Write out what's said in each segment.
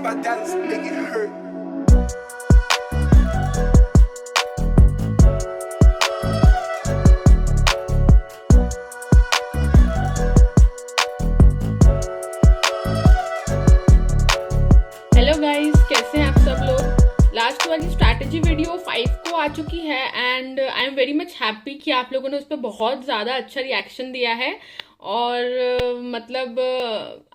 my dollars make it hurt. Hello guys, कैसे हैं आप सब लोग। लास्ट वाली स्ट्रैटेजी वीडियो 5 को आ चुकी है and I am very much happy कि आप लोगों ने उस पर बहुत ज़्यादा अच्छा रिएक्शन दिया है। और मतलब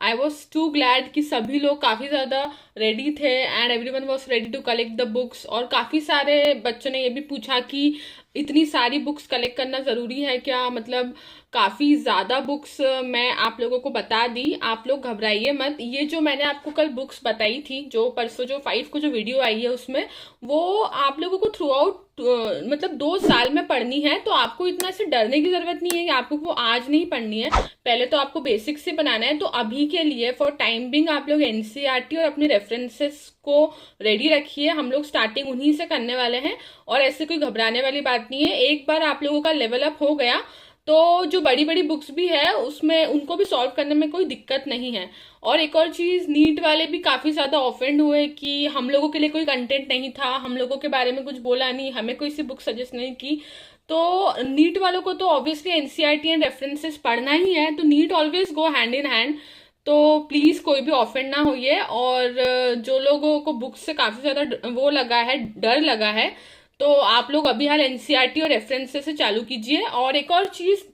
आई वॉज टू ग्लैड कि सभी लोग काफ़ी ज़्यादा रेडी थे and everyone was ready to collect the books. और काफ़ी सारे बच्चों ने ये भी पूछा कि इतनी सारी बुक्स कलेक्ट करना ज़रूरी है क्या, मतलब काफ़ी ज़्यादा बुक्स मैं आप लोगों को बता दी। आप लोग घबराइए मत। ये जो मैंने आपको कल बुक्स बताई थी, जो परसों जो 5 को जो वीडियो आई है उसमें, वो आप लोगों को थ्रू आउट मतलब 2 साल में पढ़नी है। तो आपको इतना से डरने की जरूरत नहीं है कि आपको वो आज नहीं पढ़नी है। पहले तो आपको बेसिक्स से बनाना है। तो अभी के लिए फॉर टाइम बिंग आप लोग एनसीईआरटी और अपने रेफरेंसेस को रेडी रखिए। हम लोग स्टार्टिंग उन्हीं से करने वाले हैं और ऐसे कोई घबराने वाली बात नहीं है। एक बार आप लोगों का लेवल अप हो गया तो जो बड़ी बड़ी बुक्स भी है उसमें उनको भी सॉल्व करने में कोई दिक्कत नहीं है। और एक और चीज, नीट वाले भी काफी ज्यादा ऑफेंड हुए कि हम लोगों के लिए कोई कंटेंट नहीं था, हम लोगों के बारे में कुछ बोला नहीं, हमें कोई सी बुक सजेस्ट नहीं की। तो नीट वालों को तो ऑब्वियसली एनसीईआरटी एंड रेफरेंसेस पढ़ना ही है। तो neat always go hand in hand. तो प्लीज कोई भी ऑफेंड ना होइए। और जो लोगों को बुक्स से काफी ज्यादा वो लगा है, डर लगा है, तो आप लोग अभी हाल एनसीईआरटी और रेफरेंसेस से चालू कीजिए। और एक और चीज,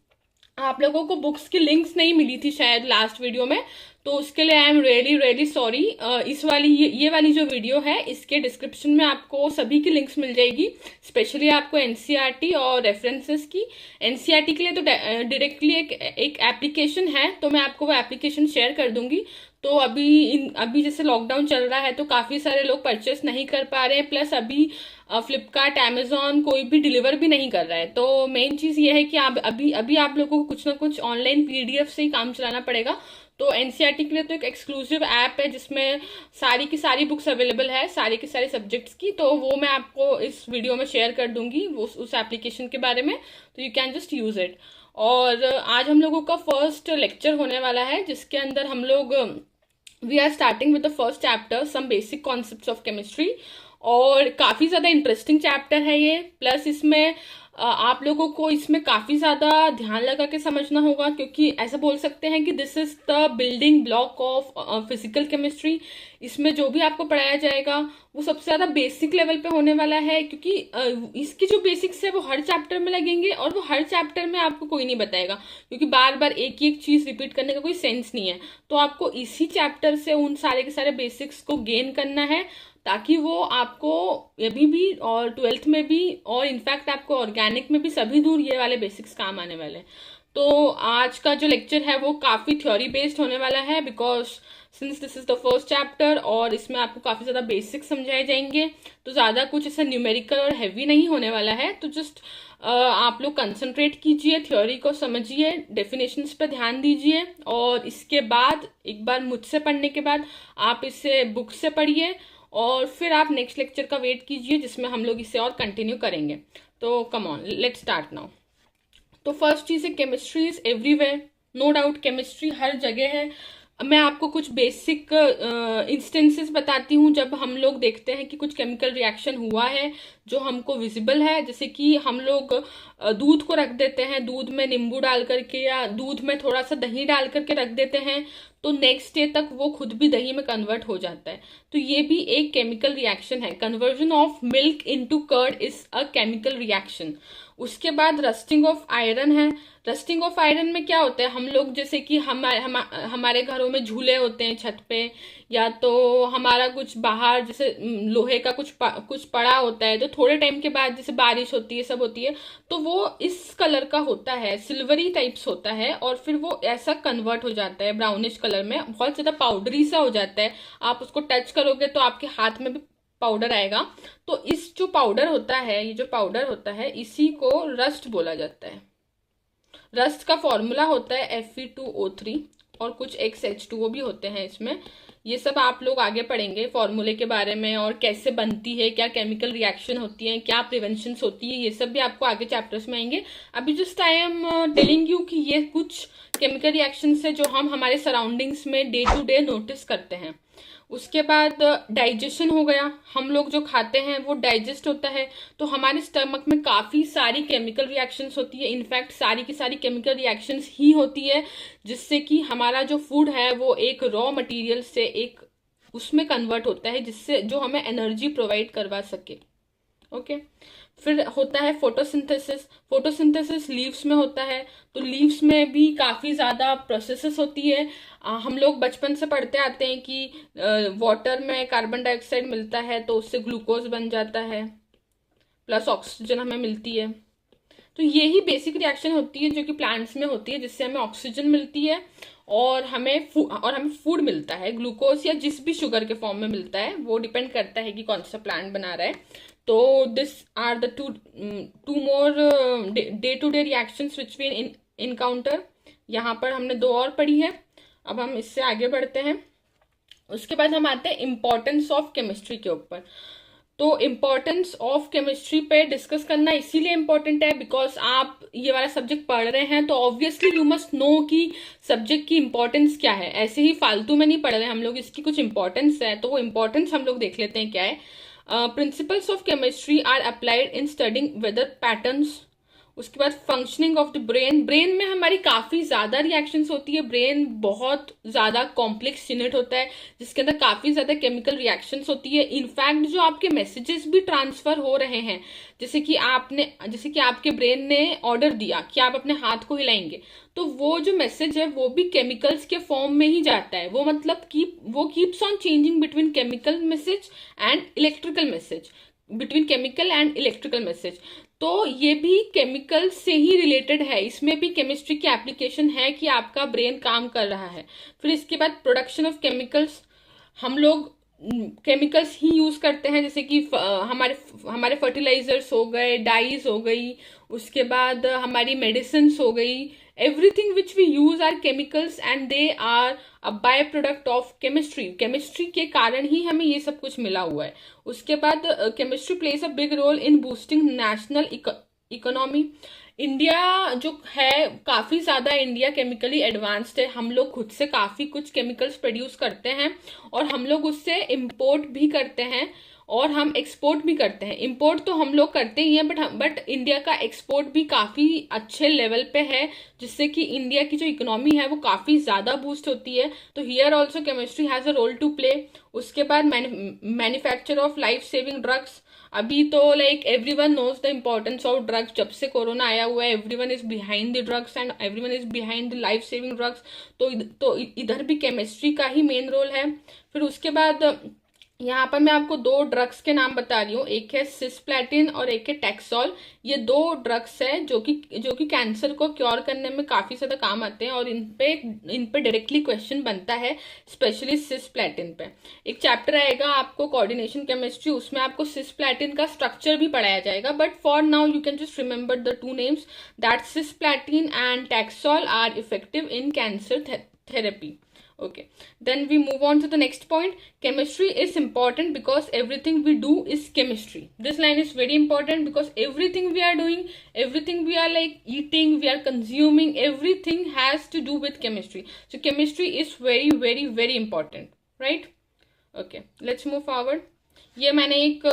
आप लोगों को बुक्स की लिंक्स नहीं मिली थी शायद लास्ट वीडियो में, तो उसके लिए I am really really sorry. इस वाली ये वाली जो वीडियो है इसके डिस्क्रिप्शन में आपको सभी की लिंक्स मिल जाएगी, स्पेशली आपको एनसीईआरटी और रेफरेंसेस की। एनसीईआरटी के लिए तो डायरेक्टली एक एप्लीकेशन है, तो मैं आपको वो एप्लीकेशन शेयर कर दूंगी। तो अभी जैसे लॉकडाउन चल रहा है तो काफी सारे लोग परचेस नहीं कर पा रहे हैं, प्लस अभी फ्लिपकार्ट अमेजोन कोई भी डिलीवर भी नहीं कर रहा है। तो मेन चीज ये है कि आप अभी आप लोगों को कुछ ना कुछ ऑनलाइन पीडीएफ से ही काम चलाना पड़ेगा। तो एनसीईआरटी के लिए तो एक एक्सक्लूसिव ऐप है जिसमें सारी की सारी बुक्स अवेलेबल है, सारी के सारे सब्जेक्ट्स की। तो वो मैं आपको इस वीडियो में शेयर कर दूंगी उस एप्लीकेशन के बारे में, तो you can just use it. और आज हम लोगों का फर्स्ट लेक्चर होने वाला है जिसके अंदर हम लोग we are starting with the first chapter, some basic concepts of chemistry. और काफी ज्यादा इंटरेस्टिंग चैप्टर है ये। प्लस इसमें आप लोगों को इसमें काफी ज्यादा ध्यान लगा के समझना होगा, क्योंकि ऐसा बोल सकते हैं कि this is the building block of physical chemistry. इसमें जो भी आपको पढ़ाया जाएगा वो सबसे ज्यादा बेसिक लेवल पे होने वाला है, क्योंकि इसकी जो बेसिक्स है वो हर चैप्टर में लगेंगे और वो हर चैप्टर में आपको कोई नहीं बताएगा, क्योंकि बार बार एक ही एक चीज रिपीट करने का कोई सेंस नहीं है। तो आपको इसी चैप्टर से उन सारे के सारे बेसिक्स को गेन करना है, ताकि वो आपको अभी भी और 12th में भी और इनफैक्ट आपको ऑर्गेनिक में भी सभी दूर ये वाले बेसिक्स काम आने वाले हैं। तो आज का जो लेक्चर है वो काफी थ्योरी बेस्ड होने वाला है, because since this is the first chapter और इसमें आपको काफी ज्यादा बेसिक्स समझाए जाएंगे। तो ज्यादा कुछ ऐसा न्यूमेरिकल और हैवी नहीं होने वाला है। तो जस्ट आप लोग कंसंट्रेट कीजिए, थ्योरी को समझिए, डेफिनेशंस पर ध्यान दीजिए, और इसके बाद एक बार मुझसे पढ़ने के बाद आप इसे बुक से पढ़िए और फिर आप नेक्स्ट लेक्चर का वेट कीजिए जिसमें हम लोग इसे और कंटिन्यू करेंगे। तो come on, let's start now. तो फर्स्ट चीज है, chemistry is everywhere, no doubt chemistry हर जगह है। मैं आपको कुछ बेसिक इंस्टेंसेस बताती हूँ जब हम लोग देखते हैं कि कुछ केमिकल रिएक्शन हुआ है जो हमको विजिबल है। जैसे कि हम लोग दूध को रख देते हैं, दूध में नींबू डाल करके या दूध में थोड़ा सा दही डाल करके रख देते हैं, तो नेक्स्ट डे तक वो खुद भी दही में कन्वर्ट हो जाता है। तो ये भी एक केमिकल रिएक्शन है। Conversion of milk into curd is a chemical reaction. उसके बाद रस्टिंग ऑफ आयरन है। रस्टिंग ऑफ आयरन में क्या होता है, हम लोग जैसे कि हमारे घरों में झूले होते हैं छत पे, या तो हमारा कुछ बाहर जैसे लोहे का कुछ पड़ा होता है, तो थोड़े टाइम के बाद जैसे बारिश होती है, सब होती है, तो वो इस कलर का होता है, सिल्वरी टाइप्स होता है, और फिर वो ऐसा कन्वर्ट हो जाता है ब्राउनिश कलर में, बहुत ज्यादा पाउडरी सा हो जाता है। आप उसको टच करोगे तो आपके हाथ में भी पाउडर आएगा। तो इस जो पाउडर होता है, ये जो पाउडर होता है, इसी को रस्ट बोला जाता है। रस्ट का फॉर्मूला होता है Fe2O3 और कुछ XH2O भी होते हैं इसमें। ये सब आप लोग आगे पढ़ेंगे फॉर्मूले के बारे में, और कैसे बनती है, क्या केमिकल रिएक्शन होती है, क्या प्रिवेंशन होती है, ये सब भी आपको आगे चैप्टर्स में आएंगे। अभी just I am telling you कि ये कुछ केमिकल रिएक्शन है जो हम हमारे सराउंडिंग्स में डे टू डे नोटिस करते हैं। उसके बाद डाइजेशन हो गया, हम लोग जो खाते हैं वो डाइजेस्ट होता है, तो हमारे स्टमक में काफ़ी सारी केमिकल रिएक्शंस होती है, इनफैक्ट सारी की सारी केमिकल रिएक्शंस ही होती है, जिससे कि हमारा जो फूड है वो एक रॉ मटेरियल से एक उसमें कन्वर्ट होता है, जिससे जो हमें एनर्जी प्रोवाइड करवा सके। ओके। फिर होता है फोटोसिंथेसिस। फोटोसिंथेसिस लीव्स में होता है, तो लीव्स में भी काफ़ी ज़्यादा प्रोसेसेस होती है। हम लोग बचपन से पढ़ते आते हैं कि वाटर में कार्बन डाइऑक्साइड मिलता है तो उससे ग्लूकोज बन जाता है, प्लस ऑक्सीजन हमें मिलती है। तो ये ही बेसिक रिएक्शन होती है जो कि प्लांट्स में होती है, जिससे हमें ऑक्सीजन मिलती है और हमें फूड मिलता है, ग्लूकोज या जिस भी शुगर के फॉर्म में मिलता है, वो डिपेंड करता है कि कौन सा प्लांट बना रहा है। तो this are the two more day to day reactions which we encounter. यहाँ पर हमने 2 और पढ़ी है, अब हम इससे आगे बढ़ते हैं। उसके बाद हम आते हैं इम्पोर्टेंस ऑफ केमिस्ट्री के ऊपर। तो इम्पोर्टेंस ऑफ केमिस्ट्री पे डिस्कस करना इसीलिए इम्पोर्टेंट है बिकॉज आप ये वाला सब्जेक्ट पढ़ रहे हैं, तो ऑब्वियसली यू मस्ट नो कि सब्जेक्ट की इम्पोर्टेंस क्या है। ऐसे ही फालतू में नहीं पढ़ रहे हम लोग, इसकी कुछ इम्पोर्टेंस है, तो वो इम्पोर्टेंस हम लोग देख लेते हैं क्या है। Principles of chemistry are applied in studying weather patterns. उसके बाद functioning of the brain. Brain में हमारी काफ़ी ज़्यादा रिएक्शंस होती है, ब्रेन बहुत ज़्यादा कॉम्प्लेक्स यूनिट होता है जिसके अंदर काफ़ी ज़्यादा केमिकल रिएक्शंस होती है। इनफैक्ट जो आपके मैसेजेस भी ट्रांसफ़र हो रहे हैं, जैसे कि आपके ब्रेन ने ऑर्डर दिया कि आप अपने हाथ को हिलाएंगे, तो वो जो मैसेज है वो भी केमिकल्स के फॉर्म में ही जाता है। वो मतलब वो keeps on changing between chemical message and electrical message, between chemical and electrical message. तो ये भी केमिकल से ही रिलेटेड है, इसमें भी केमिस्ट्री की एप्लीकेशन है कि आपका ब्रेन काम कर रहा है। फिर इसके बाद प्रोडक्शन ऑफ केमिकल्स। हम लोग केमिकल्स ही यूज करते हैं, जैसे कि हमारे फर्टिलाइजर्स हो गए, डाइज हो गई, उसके बाद हमारी मेडिसिन हो गई। Everything which we use are chemicals and they are a by product of chemistry. Chemistry के कारण ही हमें ये सब कुछ मिला हुआ है। उसके बाद chemistry plays a big role in boosting national economy. India जो है काफ़ी ज़्यादा इंडिया केमिकली एडवांस्ड है, हम लोग खुद से काफ़ी कुछ केमिकल्स प्रोड्यूस करते हैं और हम लोग उससे इम्पोर्ट भी करते हैं और हम एक्सपोर्ट भी करते हैं। इंपोर्ट तो हम लोग करते ही हैं, बट इंडिया का एक्सपोर्ट भी काफ़ी अच्छे लेवल पे है, जिससे कि इंडिया की जो इकोनॉमी है वो काफ़ी ज़्यादा बूस्ट होती है। तो here also chemistry has a role to play. उसके बाद manufacture of life saving drugs. अभी तो like everyone knows the importance of drugs. जब से कोरोना आया हुआ है, everyone is behind the drugs and everyone is behind the life saving drugs. तो इधर भी केमिस्ट्री का ही मेन रोल है। फिर उसके बाद यहाँ पर मैं आपको 2 ड्रग्स के नाम बता रही हूँ, एक है सिस्प्लैटिन और एक है टैक्सोल। ये 2 ड्रग्स है जो कि कैंसर को क्योर करने में काफ़ी ज़्यादा काम आते हैं और इन पे डायरेक्टली क्वेश्चन बनता है, स्पेशली सिस्प्लैटिन पे। एक चैप्टर आएगा आपको कोऑर्डिनेशन केमिस्ट्री, उसमें आपको सिस्प्लैटिन का स्ट्रक्चर भी पढ़ाया जाएगा, but for now you can just remember the 2 names that cisplatin and taxol are effective in cancer therapy. Okay, then we move on to the next point. Chemistry is important because everything we do is chemistry. This line is very important because everything we are doing, everything we are like eating, we are consuming, everything has to do with chemistry. So chemistry is very very very important, right? Okay, let's move forward. ये मैंने एक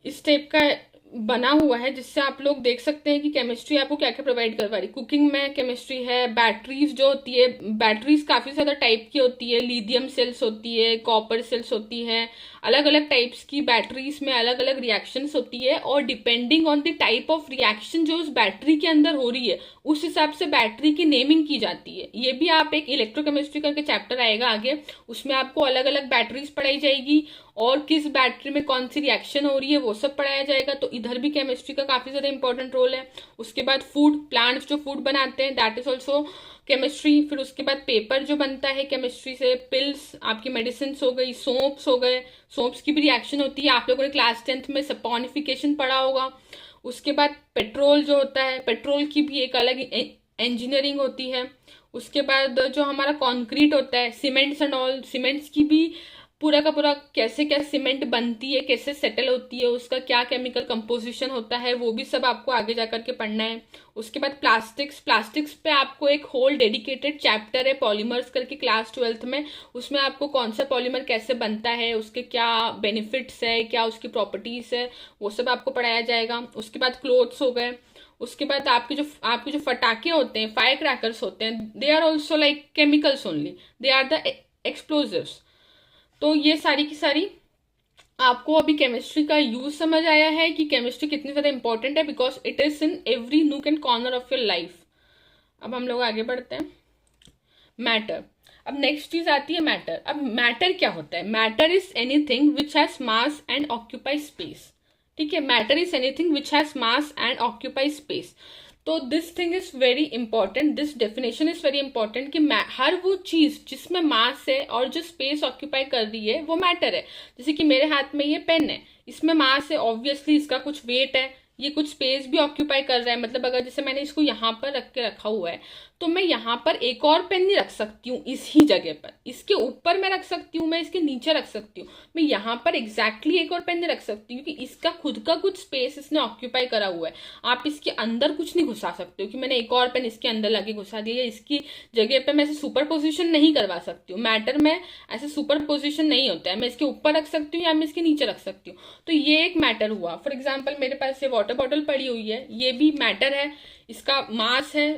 इस type का बना हुआ है जिससे आप लोग देख सकते हैं कि केमिस्ट्री आपको क्या क्या प्रोवाइड करवा रही। कुकिंग में केमिस्ट्री है। बैटरीज जो होती है, बैटरीज काफ़ी ज़्यादा टाइप की होती है, लिथियम सेल्स होती है, कॉपर सेल्स होती है, अलग अलग टाइप्स की बैटरीज में अलग अलग रिएक्शंस होती है और depending on the type of reaction जो उस बैटरी के अंदर हो रही है उस हिसाब से बैटरी की नेमिंग की जाती है। ये भी आप एक इलेक्ट्रोकेमिस्ट्री करके चैप्टर आएगा आगे, उसमें आपको अलग अलग बैटरीज पढ़ाई जाएगी और किस बैटरी में कौन सी रिएक्शन हो रही है वो सब पढ़ाया जाएगा। तो इधर भी केमिस्ट्री का काफ़ी ज़्यादा इंपॉर्टेंट रोल है। उसके बाद फूड, प्लांट्स जो फूड बनाते हैं दैट इज ऑल्सो केमिस्ट्री। फिर उसके बाद पेपर जो बनता है केमिस्ट्री से, पिल्स, आपकी मेडिसिन हो गई, सोप्स हो गए, सोप्स की भी रिएक्शन होती है। आप लोगों ने क्लास 10th में सपोनिफिकेशन पढ़ा होगा। उसके बाद पेट्रोल जो होता है, पेट्रोल की भी एक अलग इंजीनियरिंग होती है। उसके बाद जो हमारा कॉन्क्रीट होता है, सीमेंट्स एंड ऑल, सीमेंट्स की भी पूरा का पूरा कैसे क्या सीमेंट बनती है, कैसे सेटल होती है, उसका क्या केमिकल कंपोजिशन होता है, वो भी सब आपको आगे जा करके पढ़ना है। उसके बाद प्लास्टिक्स पे आपको एक होल डेडिकेटेड चैप्टर है पॉलीमर्स करके क्लास 12th में। उसमें आपको कौन सा पॉलीमर कैसे बनता है, उसके क्या बेनिफिट्स है, क्या उसकी प्रॉपर्टीज है, वो सब आपको पढ़ाया जाएगा। उसके बाद क्लोथ्स हो गए। उसके बाद आपके जो फटाके होते हैं, फायर क्रैकर्स होते हैं, they are also like chemicals only, they are the explosives. तो ये सारी की सारी आपको अभी केमिस्ट्री का यूज समझ आया है कि केमिस्ट्री कितनी ज्यादा इंपॉर्टेंट है, because it is in every nook and corner of your life. अब हम लोग आगे बढ़ते हैं। मैटर। अब नेक्स्ट चीज आती है मैटर। अब मैटर क्या होता है? Matter is anything which has mass and occupy space. ठीक है, matter is anything which has mass and occupy space. तो this thing is very important, this definition is very important कि हर वो चीज जिसमें मास है और जो स्पेस ऑक्यूपाई कर रही है वो मैटर है। जैसे कि मेरे हाथ में ये पेन है, इसमें मास है, ऑब्वियसली इसका कुछ वेट है, ये कुछ स्पेस भी ऑक्यूपाई कर रहा है। मतलब अगर जैसे मैंने इसको यहाँ पर रख के रखा हुआ है, तो मैं यहाँ पर एक और पेन नहीं रख सकती हूँ इस ही जगह पर, इसके ऊपर मैं रख सकती हूँ, मैं इसके नीचे रख सकती हूँ, मैं यहाँ पर एग्जैक्टली एक और पेन नहीं रख सकती हूँ, क्योंकि इसका खुद का कुछ स्पेस इसने ऑक्यूपाई करा हुआ है। आप इसके अंदर कुछ नहीं घुसा सकते हो कि मैंने एक और पेन इसके अंदर लाके घुसा दिया, इसकी जगह पे मैं ऐसे सुपर पोजिशन नहीं करवा सकती हूँ। मैटर में ऐसे सुपर पोजिशन नहीं होता है, मैं इसके ऊपर रख सकती हूँ या मैं इसके नीचे रख सकती हूँ। तो ये एक मैटर हुआ। फॉर एग्जाम्पल मेरे पास ये वाटर बॉटल पड़ी हुई है, ये भी मैटर है, इसका मास है,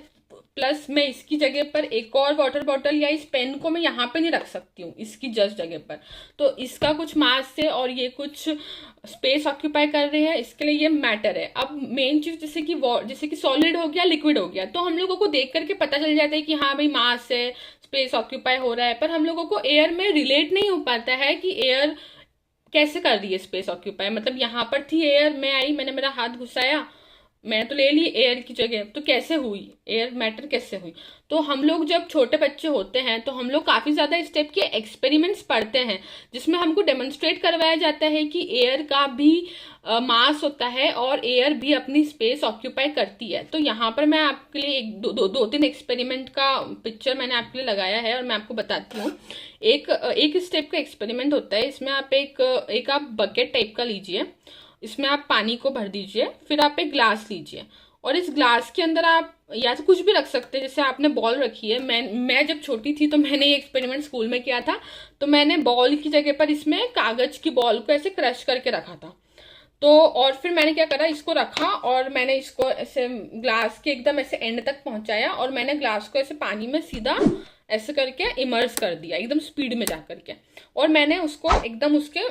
प्लस मैं इसकी जगह पर एक और वाटर बॉटल या इस पेन को मैं यहाँ पे नहीं रख सकती हूँ, इसकी जस्ट जगह पर। तो इसका कुछ मास है और ये कुछ स्पेस ऑक्यूपाई कर रहे हैं, इसके लिए ये मैटर है। अब मेन चीज जैसे कि सॉलिड हो गया, लिक्विड हो गया, तो हम लोगों को देख करके पता चल जाता है कि हाँ भाई मास है, स्पेस ऑक्यूपाई हो रहा है। पर हम लोगों को एयर में रिलेट नहीं हो पाता है कि एयर कैसे कर रही है स्पेस ऑक्यूपाई। मतलब यहाँ पर थी एयर, मैं आई, मैंने मेरा हाथ घुसाया, मैंने तो ले ली एयर की जगह, तो कैसे हुई एयर मैटर, कैसे हुई? तो हम लोग जब छोटे बच्चे होते हैं तो हम लोग काफी ज्यादा इस टाइप के एक्सपेरिमेंट्स पढ़ते हैं, जिसमें हमको डेमोन्स्ट्रेट करवाया जाता है कि एयर का भी मास होता है और एयर भी अपनी स्पेस ऑक्यूपाई करती है। तो यहाँ पर मैं आपके लिए एक दो तीन एक्सपेरिमेंट का पिक्चर मैंने आपके लिए लगाया है और मैं आपको बताती हूँ। एक स्टेप का एक्सपेरिमेंट होता है, इसमें आप एक आप बकेट टाइप का लीजिए, इसमें आप पानी को भर दीजिए, फिर आप एक ग्लास लीजिए और इस ग्लास के अंदर आप या तो कुछ भी रख सकते हैं। जैसे आपने बॉल रखी है, मैं जब छोटी थी तो मैंने ये एक्सपेरिमेंट स्कूल में किया था, तो मैंने बॉल की जगह पर इसमें कागज की बॉल को ऐसे क्रश करके रखा था। तो और फिर मैंने क्या करा, इसको रखा और मैंने इसको ऐसे ग्लास के एकदम ऐसे एंड तक पहुंचाया और मैंने ग्लास को ऐसे पानी में सीधा ऐसे करके इमर्स कर दिया एकदम स्पीड में जा करके, और मैंने उसको एकदम उसके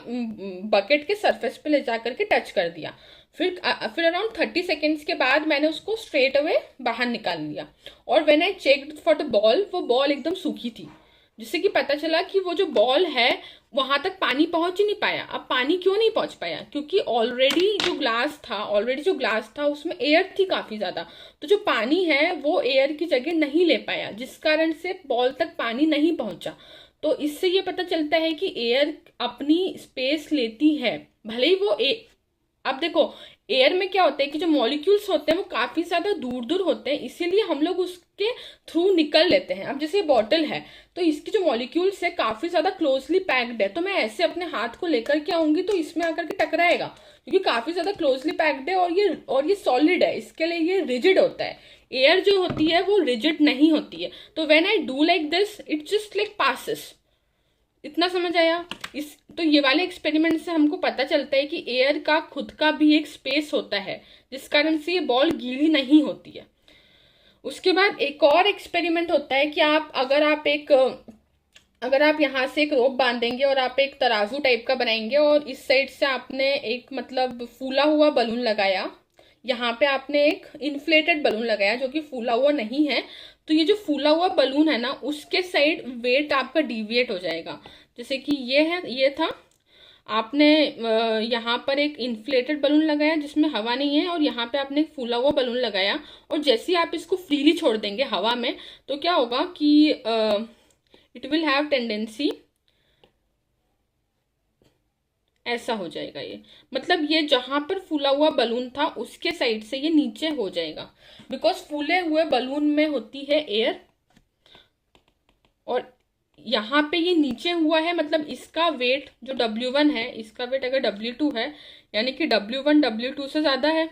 बकेट के सरफेस पे ले जा करके टच कर दिया। फिर अराउंड 30 सेकेंड्स के बाद मैंने उसको स्ट्रेट अवे बाहर निकाल लिया और when I checked for the ball, वो बॉल एकदम सूखी थी, जिससे कि पता चला कि वो जो बॉल है वहां तक पानी पहुंच ही नहीं पाया। अब पानी क्यों नहीं पहुंच पाया? क्योंकि ऑलरेडी जो ग्लास था उसमें एयर थी काफी ज्यादा, तो जो पानी है वो एयर की जगह नहीं ले पाया, जिस कारण से बॉल तक पानी नहीं पहुंचा। तो इससे ये पता चलता है कि एयर अपनी स्पेस लेती है, भले ही वो अब देखो एयर में क्या होता है कि जो मॉलिक्यूल्स होते हैं वो काफी ज्यादा दूर दूर होते हैं, इसीलिए हम लोग उसके थ्रू निकल लेते हैं। अब जैसे ये बॉटल है तो इसकी जो मॉलिक्यूल्स है काफी ज्यादा क्लोजली पैक्ड है, तो मैं ऐसे अपने हाथ को लेकर के आऊंगी तो इसमें आकर के टकराएगा, क्योंकि काफी ज्यादा क्लोजली पैक्ड है और ये सॉलिड है, इसके लिए ये रिजिड होता है। एयर जो होती है वो रिजिड नहीं होती है। तो when I do like this it just like passes. इतना समझ आया? तो ये वाले एक्सपेरिमेंट से हमको पता चलता है कि एयर का खुद का भी एक स्पेस होता है, जिस कारण से ये बॉल गीली नहीं होती है। उसके बाद एक और एक्सपेरिमेंट होता है कि अगर आप यहाँ से एक रोप बांधेंगे और आप एक तराजू टाइप का बनाएंगे और इस साइड से आपने एक मतलब फूला हुआ बलून लगाया, यहाँ पे आपने एक इन्फ्लेटेड बलून लगाया जो कि फूला हुआ नहीं है, तो ये जो फूला हुआ बलून है ना उसके साइड वेट आपका डिविएट हो जाएगा। जैसे कि ये था, आपने यहाँ पर एक इन्फ्लेटेड बलून लगाया जिसमें हवा नहीं है और यहाँ पे आपने एक फूला हुआ बलून लगाया, और जैसे ही आप इसको फ्रीली छोड़ देंगे हवा में तो क्या होगा कि इट विल हैव टेंडेंसी, ऐसा हो जाएगा। ये मतलब ये जहां पर फूला हुआ बलून था उसके साइड से ये नीचे हो जाएगा, बिकॉज फूले हुए बलून में होती है एयर और यहाँ पे ये नीचे हुआ है, मतलब इसका वेट जो W1 है, इसका वेट अगर W2 है, यानी कि W1 W2 से ज्यादा है,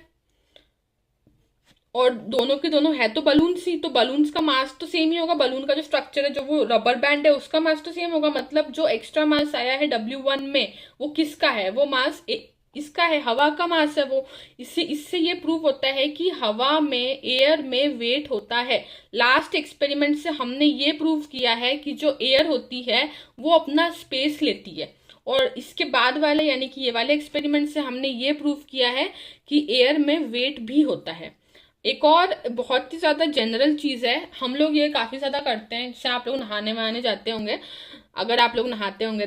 और दोनों के दोनों है तो बलून्स ही, तो बलून्स का मास तो सेम ही होगा। बलून का जो स्ट्रक्चर है, जो वो रबर बैंड है, उसका मास तो सेम होगा। मतलब जो एक्स्ट्रा मास आया है W1 में, वो किसका है? वो मास इसका है, हवा का मास है वो। इससे इससे ये प्रूव होता है कि हवा में, एयर में वेट होता है। लास्ट एक्सपेरिमेंट से हमने ये प्रूव किया है कि जो एयर होती है वो अपना स्पेस लेती है। और इसके बाद वाले, यानी कि ये वाले एक्सपेरिमेंट से हमने ये प्रूव किया है कि एयर में वेट भी होता है। एक और बहुत ही ज्यादा जनरल चीज है, हम लोग ये काफी ज्यादा करते हैं। जैसे आप लोग नहाने वहाने जाते होंगे, अगर आप लोग नहाते होंगे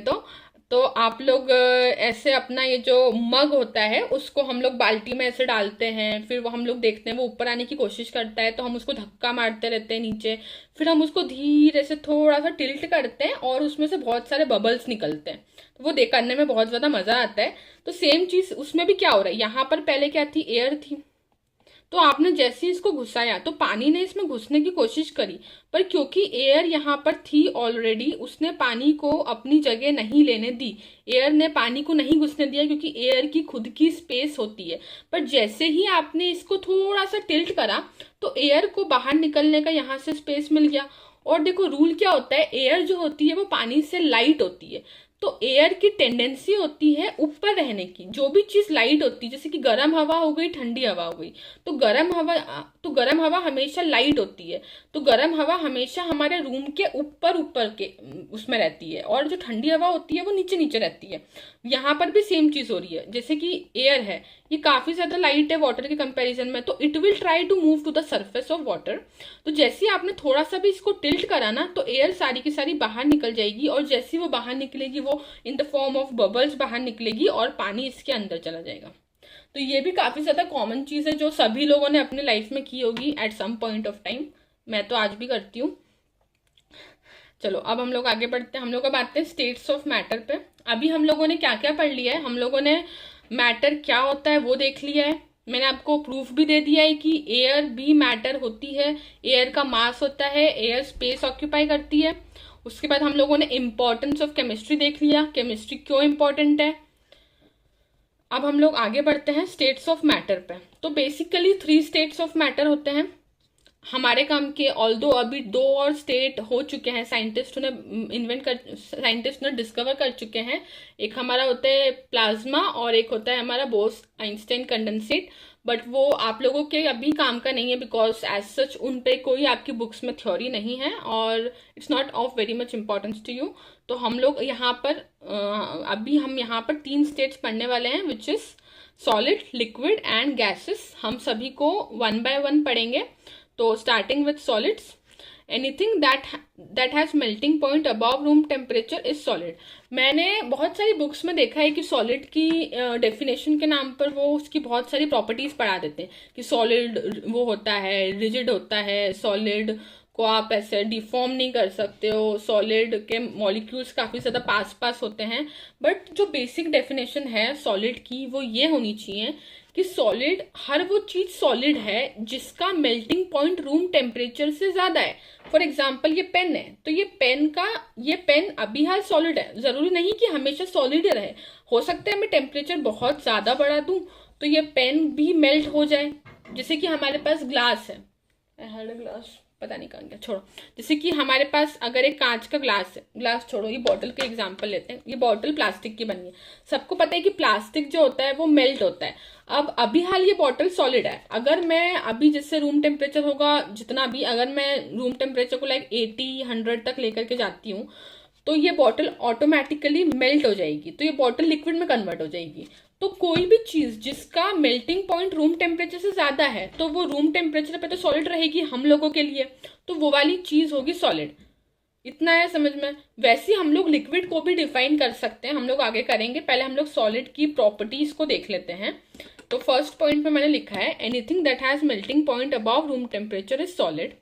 तो आप लोग ऐसे अपना ये जो मग होता है उसको हम लोग बाल्टी में ऐसे डालते हैं, फिर वो हम लोग देखते हैं वो ऊपर आने की कोशिश करता है, तो हम उसको धक्का मारते रहते हैं नीचे, फिर हम उसको धीरे से थोड़ा सा टिल्ट करते हैं और उसमें से बहुत सारे बबल्स निकलते हैं। तो वो देख करने में बहुत ज्यादा मजा आता है। तो सेम चीज उसमें भी क्या हो रहा है, यहाँ पर पहले क्या थी? एयर थी। तो आपने जैसे ही इसको घुसाया तो पानी ने इसमें घुसने की कोशिश करी, पर क्योंकि एयर यहाँ पर थी ऑलरेडी, उसने पानी को अपनी जगह नहीं लेने दी। एयर ने पानी को नहीं घुसने दिया, क्योंकि एयर की खुद की स्पेस होती है। पर जैसे ही आपने इसको थोड़ा सा टिल्ट करा तो एयर को बाहर निकलने का यहाँ से स्पेस मिल गया। और देखो रूल क्या होता है, एयर जो होती है वो पानी से लाइट होती है। तो एयर की टेंडेंसी होती है ऊपर रहने की। जो भी चीज लाइट होती है, जैसे कि गर्म हवा हो गई, ठंडी हवा हो गई, तो गर्म हवा हमेशा लाइट होती है। तो गर्म हवा हमेशा हमारे रूम के ऊपर ऊपर के उसमें रहती है, और जो ठंडी हवा होती है वो नीचे नीचे रहती है। यहाँ पर भी सेम चीज हो रही है। जैसे कि एयर है, ये काफी ज्यादा लाइट है वाटर के कंपैरिजन में, तो it will try to move to the surface of water. तो जैसे ही आपने थोड़ा सा भी इसको टिल्ट करा ना, तो एयर सारी की सारी बाहर निकल जाएगी, और जैसे वो बाहर निकलेगी वो in the form of bubbles बाहर निकलेगी और पानी इसके अंदर चला जाएगा। तो ये भी काफी ज्यादा कॉमन चीज है जो सभी लोगों ने अपने लाइफ में की होगी at some point of time. मैं तो आज भी करती हूँ। चलो अब हम लोग आगे बढ़ते हैं। हम लोग अब आते हैं स्टेट्स ऑफ मैटर पे। अभी हम लोगों ने क्या क्या पढ़ लिया है? हम लोगों ने मैटर क्या होता है वो देख लिया है। मैंने आपको प्रूफ भी दे दिया है कि एयर भी मैटर होती है, एयर का मास होता है, एयर स्पेस ऑक्यूपाई करती है। उसके बाद हम लोगों ने इम्पोर्टेंस ऑफ केमिस्ट्री देख लिया, केमिस्ट्री क्यों इम्पोर्टेंट है। अब हम लोग आगे बढ़ते हैं स्टेट्स ऑफ मैटर पे। तो बेसिकली 3 स्टेट्स ऑफ मैटर होते हैं हमारे काम के। ऑल्दो अभी 2 और स्टेट हो चुके हैं, साइंटिस्ट ने डिस्कवर कर चुके हैं। एक हमारा होता है प्लाज्मा और एक होता है हमारा बोस आइंस्टाइन कंडेंसेट। बट वो आप लोगों के अभी काम का नहीं है, बिकॉज एज सच उन पे कोई आपकी बुक्स में थ्योरी नहीं है, और it's not of very much importance to you. तो हम लोग यहाँ पर अभी हम यहाँ पर 3 स्टेट्स पढ़ने वाले हैं, which is solid, liquid and gases. हम सभी को 1 बाय 1 पढ़ेंगे। तो starting with solids, anything that has melting point above room temperature is solid. मैंने बहुत सारी बुक्स में देखा है कि सॉलिड की डेफिनेशन के नाम पर वो उसकी बहुत सारी प्रॉपर्टीज पढ़ा देते हैं कि सॉलिड वो होता है, रिजिड होता है, सॉलिड को आप ऐसे डिफॉर्म नहीं कर सकते हो, सॉलिड के मॉलिक्यूल्स काफी ज्यादा पास पास होते हैं। बट जो बेसिक डेफिनेशन है सॉलिड की वो ये होनी चाहिए कि सॉलिड हर वो चीज सॉलिड है जिसका मेल्टिंग पॉइंट रूम टेम्परेचर से ज्यादा है। फॉर एग्जाम्पल ये पेन है, तो ये पेन अभी हाल सॉलिड है, जरूरी नहीं कि हमेशा सॉलिड रहे। हो सकता है मैं टेम्परेचर बहुत ज्यादा बढ़ा दूं तो ये पेन भी मेल्ट हो जाए। जैसे कि हमारे पास ग्लास है, ग्लास पता नहीं कहाँ गया, छोड़ो। जैसे कि हमारे पास अगर एक कांच का ग्लास है, ग्लास छोड़ो, ये बॉटल के एग्जांपल लेते हैं। ये बॉटल प्लास्टिक की बनी है। सबको पता है कि प्लास्टिक जो होता है वो मेल्ट होता है। अब अभी हाल ये बॉटल सॉलिड है, अगर मैं अभी जैसे रूम टेम्परेचर होगा जितना भी, अगर मैं रूम टेम्परेचर को लाइक 80-100 तक लेकर के जाती हूँ तो ये बॉटल ऑटोमेटिकली मेल्ट हो जाएगी, तो ये बॉटल लिक्विड में कन्वर्ट हो जाएगी। तो कोई भी चीज जिसका मेल्टिंग पॉइंट रूम टेम्परेचर से ज्यादा है तो वो रूम टेम्परेचर पे तो सॉलिड रहेगी हम लोगों के लिए, तो वो वाली चीज होगी सॉलिड। इतना है समझ में। वैसे हम लोग लिक्विड को भी डिफाइन कर सकते हैं, हम लोग आगे करेंगे। पहले हम लोग सॉलिड की प्रॉपर्टीज को देख लेते हैं। तो फर्स्ट पॉइंट पे मैंने लिखा है anything that has melting point above room temperature is solid.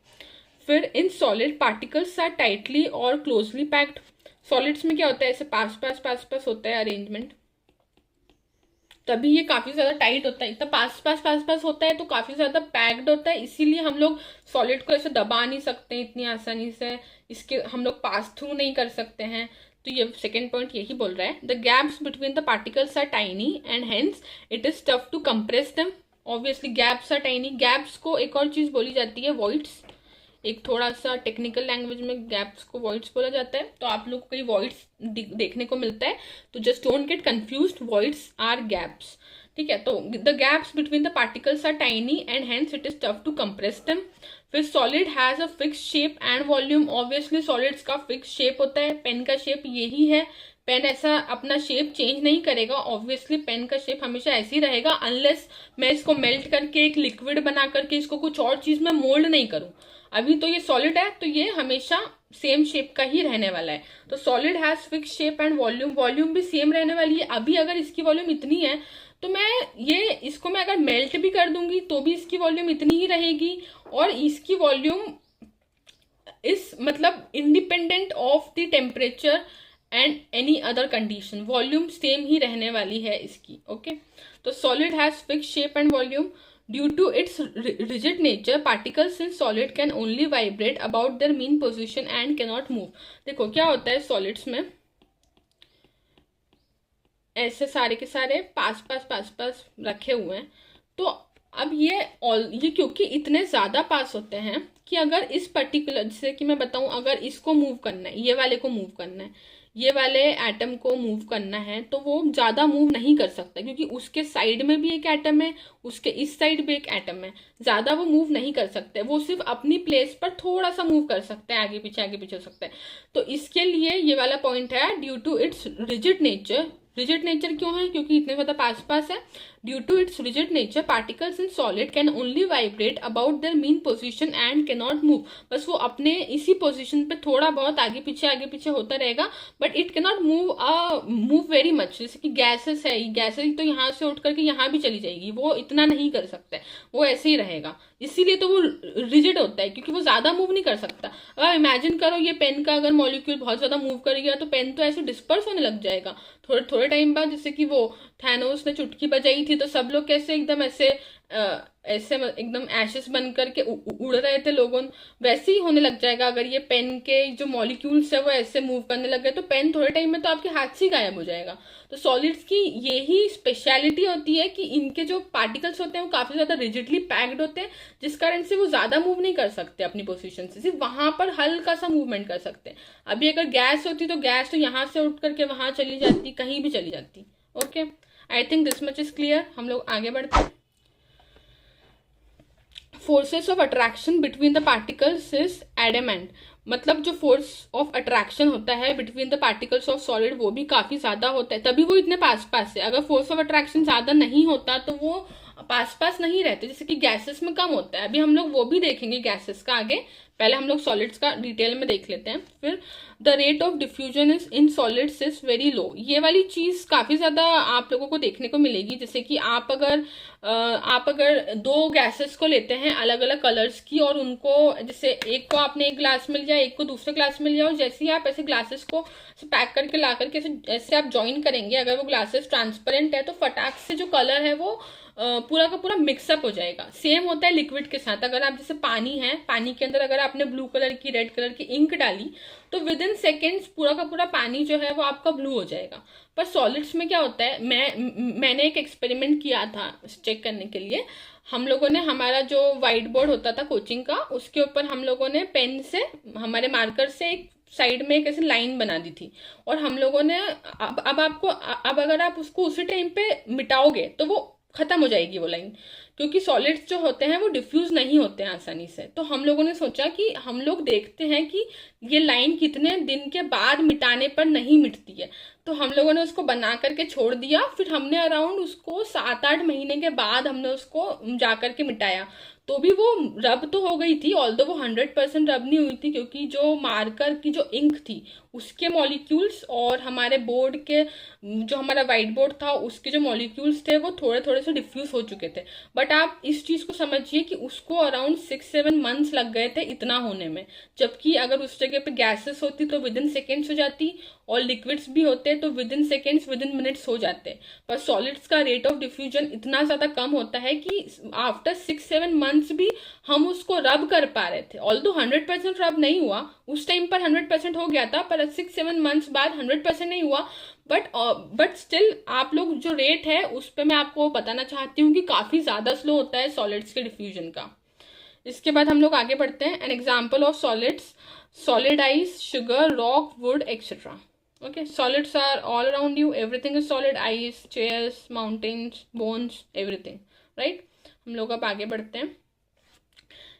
फिर in solid particles are tightly और क्लोजली पैक्ड। सॉलिड्स में क्या होता है, ऐसे पास पास होता है अरेंजमेंट। तभी ये काफी ज्यादा टाइट होता है। इतना पास पास होता है तो काफी ज्यादा पैक्ड होता है, इसीलिए हम लोग सॉलिड को ऐसे दबा नहीं सकते इतनी आसानी से, इसके हम लोग पास थ्रू नहीं कर सकते हैं। तो ये सेकेंड पॉइंट यही बोल रहा है, the gaps between the particles are tiny and hence it is tough to compress them. Obviously gaps are tiny, gaps को एक और चीज बोली जाती है वॉइड्स, एक थोड़ा सा टेक्निकल लैंग्वेज में गैप्स को वॉइड्स बोला जाता है। तो आप लोग को कई वॉइड्स देखने को मिलता है, तो just don't get confused, voids are gaps, ठीक है। तो the gaps between the particles are tiny and hence it is tough to compress them. फिर solid has a fix shape and volume, obviously solids का fix shape होता है, pen का shape यही है, पेन ऐसा अपना शेप चेंज नहीं करेगा, ऑब्वियसली पेन का शेप हमेशा ऐसे ही रहेगा, अनलेस मैं इसको मेल्ट करके एक लिक्विड बना करके इसको कुछ और चीज में मोल्ड नहीं करूं। अभी तो ये सॉलिड है तो ये हमेशा सेम शेप का ही रहने वाला है। तो solid has fix shape and volume, volume भी सेम रहने वाली है। अभी अगर इसकी वॉल्यूम इतनी है तो इसको मैं अगर मेल्ट भी कर दूंगी तो भी इसकी वॉल्यूम इतनी ही रहेगी, और इसकी वॉल्यूम इस मतलब independent of the temperature and any other condition, volume same ही रहने वाली है इसकी। ओके, तो solid has fix shape and volume due to its rigid nature, particles in solid can only vibrate about their mean position and cannot move. देखो क्या होता है सॉलिड्स में, ऐसे सारे के सारे पास पास रखे हुए हैं, तो अब ये क्योंकि इतने ज्यादा पास होते हैं कि अगर इस पर्टिकुलर, जैसे कि मैं बताऊं, अगर इसको मूव करना है, ये वाले को मूव करना है, ये वाले एटम को मूव करना है, तो वो ज्यादा मूव नहीं कर सकता, क्योंकि उसके साइड में भी एक एटम है, उसके इस साइड भी एक एटम है, ज्यादा वो मूव नहीं कर सकते, वो सिर्फ अपनी प्लेस पर थोड़ा सा मूव कर सकते हैं, आगे पीछे हो सकते हैं। तो इसके लिए ये वाला पॉइंट है, due to its rigid nature. Rigid nature क्यों है? क्योंकि इतने ज्यादा पास है। Due to its rigid nature, particles in solid can only vibrate about their mean position and can not move. बस वो अपने इसी पोजीशन पे थोड़ा बहुत आगे पीछे होता रहेगा, but it can not move very much. जैसे कि गैसेस है, गैसेस तो यहाँ से उठ करके यहाँ भी चली जाएगी, वो इतना नहीं कर सकते, वो ऐसे ही रहेगा, इसीलिए तो वो रिजिड होता है, क्योंकि वो ज्यादा मूव नहीं कर सकता। अब इमेजिन करो ये पेन का अगर मॉलिक्यूल बहुत ज्यादा मूव कर गया तो पेन तो ऐसे डिस्पर्स होने लग जाएगा थोड़े टाइम बाद। जैसे कि वो थैनोस ने चुटकी बजाई थी तो सब लोग कैसे एकदम ऐसे एकदम एशेस बन करके उड़ रहे थे लोगों, वैसे ही होने लग जाएगा अगर ये पेन के जो मॉलिक्यूल्स है वो ऐसे मूव करने लग गए, तो पेन थोड़े टाइम में तो आपके हाथ से गायब हो जाएगा। तो सॉलिड्स की यही स्पेशलिटी होती है कि इनके जो पार्टिकल्स होते हैं वो काफी ज्यादा रिजिडली पैक्ड होते हैं, जिस कारण से वो ज्यादा मूव नहीं कर सकते अपनी पोजीशन से, सिर्फ वहां पर हल्का सा मूवमेंट कर सकते हैं। अभी अगर गैस होती तो गैस तो यहाँ से उठ करके वहां चली जाती, कहीं भी चली जाती। Okay, I think this much is clear. हम लोग आगे बढ़ते हैं। Forces of attraction between the particles is adamant, मतलब जो फोर्स ऑफ अट्रैक्शन होता है between the particles of solid वो भी काफी ज्यादा होता है, तभी वो इतने पास है। अगर फोर्स ऑफ अट्रैक्शन ज्यादा नहीं होता तो वो पास नहीं रहते, जैसे कि गैसेस में कम होता है। अभी हम लोग वो भी देखेंगे गैसेस का आगे, पहले हम लोग सॉलिड्स का डिटेल में देख लेते हैं। फिर the rate of diffusion is in solids is very low, ये वाली चीज काफी ज्यादा आप लोगों को देखने को मिलेगी। जैसे कि आप अगर दो गैसेस को लेते हैं अलग अलग कलर्स की, और उनको जैसे एक को आपने एक ग्लास में लिया, एक को दूसरे ग्लास में लिया, और जैसे ही आप ऐसे ग्लासेस को पैक करके ला करके ऐसे आप ज्वाइन करेंगे, अगर वो ग्लासेस ट्रांसपेरेंट है तो फटाक से जो कलर है वो पूरा का पूरा मिक्सअप हो जाएगा। सेम होता है लिक्विड के साथ, अगर आप जैसे पानी है, पानी के अंदर अगर आपने ब्लू कलर की रेड कलर की इंक डाली तो विद इन सेकेंड्स पूरा का पूरा पानी जो है वो आपका ब्लू हो जाएगा। पर सॉलिड्स में क्या होता है, मैंने एक एक्सपेरिमेंट किया था चेक करने के लिए। हम लोगों ने, हमारा जो व्हाइट बोर्ड होता था कोचिंग का, उसके ऊपर हम लोगों ने पेन से, हमारे मार्कर से एक साइड में एक ऐसी लाइन बना दी थी, और हम लोगों ने अब अगर आप उसको उसी टाइम पे मिटाओगे तो वो खत्म हो जाएगी वो लाइन, क्योंकि सॉलिड्स जो होते हैं वो डिफ्यूज नहीं होते हैं आसानी से। तो हम लोगों ने सोचा कि हम लोग देखते हैं कि ये लाइन कितने दिन के बाद मिटाने पर नहीं मिटती है, तो हम लोगों ने उसको बना करके छोड़ दिया। फिर हमने अराउंड उसको 7-8 महीने के बाद हमने उसको जा करके मिटाया, तो भी वो रब तो हो गई थी, ऑल्दो वो 100% रब नहीं हुई थी, क्योंकि जो मार्कर की जो इंक थी उसके मॉलिक्यूल्स और हमारे बोर्ड के जो हमारा वाइट बोर्ड था उसके जो मॉलिक्यूल्स थे वो थोड़े थोड़े से डिफ्यूज हो चुके थे। बट आप इस चीज़ को समझिए कि उसको अराउंड 6-7 मंथ्स लग गए थे इतना होने में, जबकि अगर उस जगह पे गैसेस होती तो विद इन सेकेंड्स हो जाती, और लिक्विड्स भी होते तो with in seconds with in minutes हो जाते। पर सॉलिड्स का रेट ऑफ डिफ्यूजन इतना ज़्यादा कम होता है कि आफ्टर 6-7 मंथ्स भी हम उसको रब कर पा रहे थे। ऑल्दो 100% रब नहीं हुआ, उस टाइम पर 100% हो गया था, पर 6-7 मंथ्स बाद 100% नहीं हुआ। बट स्टिल आप लोग जो रेट है उस पर मैं आपको बताना चाहती हूँ कि काफ़ी ज़्यादा स्लो होता है सॉलिड्स के डिफ्यूजन का। इसके बाद हम लोग आगे बढ़ते हैं। N example of solids: solid ice, sugar, rock, wood, etc. Okay, solids are all around you. Everything is solid: ice, chairs, mountains, bones, everything. Right? हम लोग अब आगे बढ़ते हैं,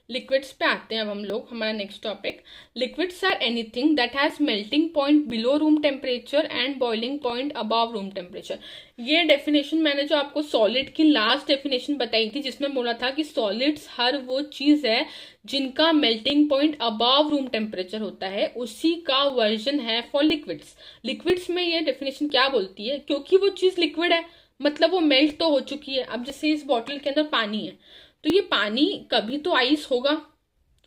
लिक्विड्स पे आते हैं अब हम लोग। हमारा next topic: liquids are anything that has melting point below room temperature and boiling point above room temperature. ये डेफिनेशन मैंने जो आपको सॉलिड की लास्ट डेफिनेशन बताई थी, जिसमें बोला था कि सॉलिड्स हर वो चीज है जिनका melting point above room temperature होता है, उसी का वर्जन है फॉर लिक्विड्स। लिक्विड्स में ये डेफिनेशन क्या बोलती है, क्योंकि वो चीज लिक्विड है मतलब वो मेल्ट तो हो चुकी है। अब जैसे इस बॉटल के अंदर पानी है, तो ये पानी कभी तो आइस होगा,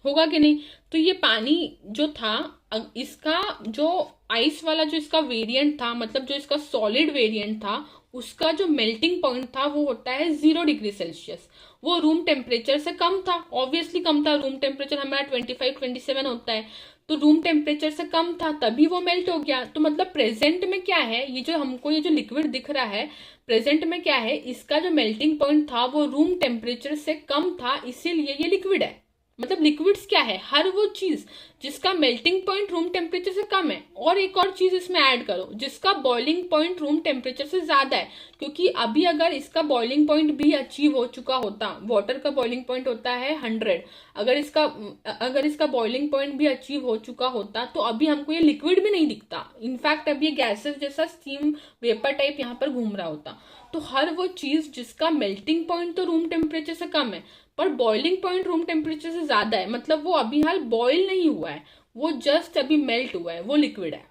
होगा कि नहीं? तो ये पानी जो था, इसका जो आइस वाला जो इसका वेरिएंट था, मतलब जो इसका सॉलिड वेरिएंट था, उसका जो मेल्टिंग पॉइंट था वो होता है 0 डिग्री सेल्सियस। वो रूम टेम्परेचर से कम था, ऑब्वियसली कम था। रूम टेम्परेचर हमारा 25-27 होता है, तो रूम टेम्परेचर से कम था, तभी वो मेल्ट हो गया। तो मतलब प्रेजेंट में क्या है, ये जो हमको ये जो लिक्विड दिख रहा है, प्रेजेंट में क्या है, इसका जो मेल्टिंग पॉइंट था वो रूम टेम्परेचर से कम था, इसीलिए ये लिक्विड है। मतलब लिक्विड्स क्या है, हर वो चीज जिसका मेल्टिंग पॉइंट रूम टेम्परेचर से कम है, और एक और चीज इसमें ऐड करो, जिसका बॉइलिंग पॉइंट रूम टेम्परेचर से ज्यादा है। क्योंकि अभी अगर इसका बॉइलिंग पॉइंट भी अचीव हो चुका होता, वाटर का बॉइलिंग पॉइंट होता है 100, अगर इसका बॉइलिंग पॉइंट भी अचीव हो चुका होता तो अभी हमको ये लिक्विड भी नहीं दिखता। इनफैक्ट अभी ये गैसेस जैसा स्टीम वेपर टाइप यहाँ पर घूम रहा होता। तो हर वो चीज जिसका मेल्टिंग पॉइंट तो रूम टेम्परेचर से कम है पर बॉइलिंग पॉइंट रूम टेम्परेचर से ज्यादा है, मतलब वो अभी हाल बॉइल नहीं हुआ है, वो जस्ट अभी मेल्ट हुआ है, वो लिक्विड है।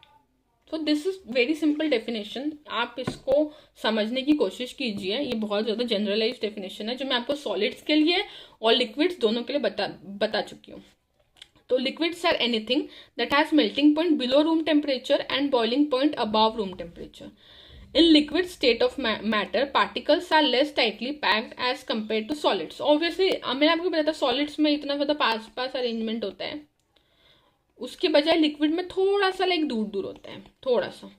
So this is very simple definition, आप इसको समझने की कोशिश कीजिए। ये बहुत ज्यादा जनरलाइज डेफिनेशन है जो मैं आपको सॉलिड्स के लिए और लिक्विड्स दोनों के लिए बता चुकी हूँ। तो liquids are anything that has melting point below room temperature and boiling point above room temperature. In liquid state of matter, particles are less tightly packed as compared to solids. Obviously, मैंने आपको बताया था solids में इतना ज़्यादा पास पास arrangement होता है, उसके बजाय लिक्विड में थोड़ा सा लाइक दूर दूर होता है, थोड़ा सा,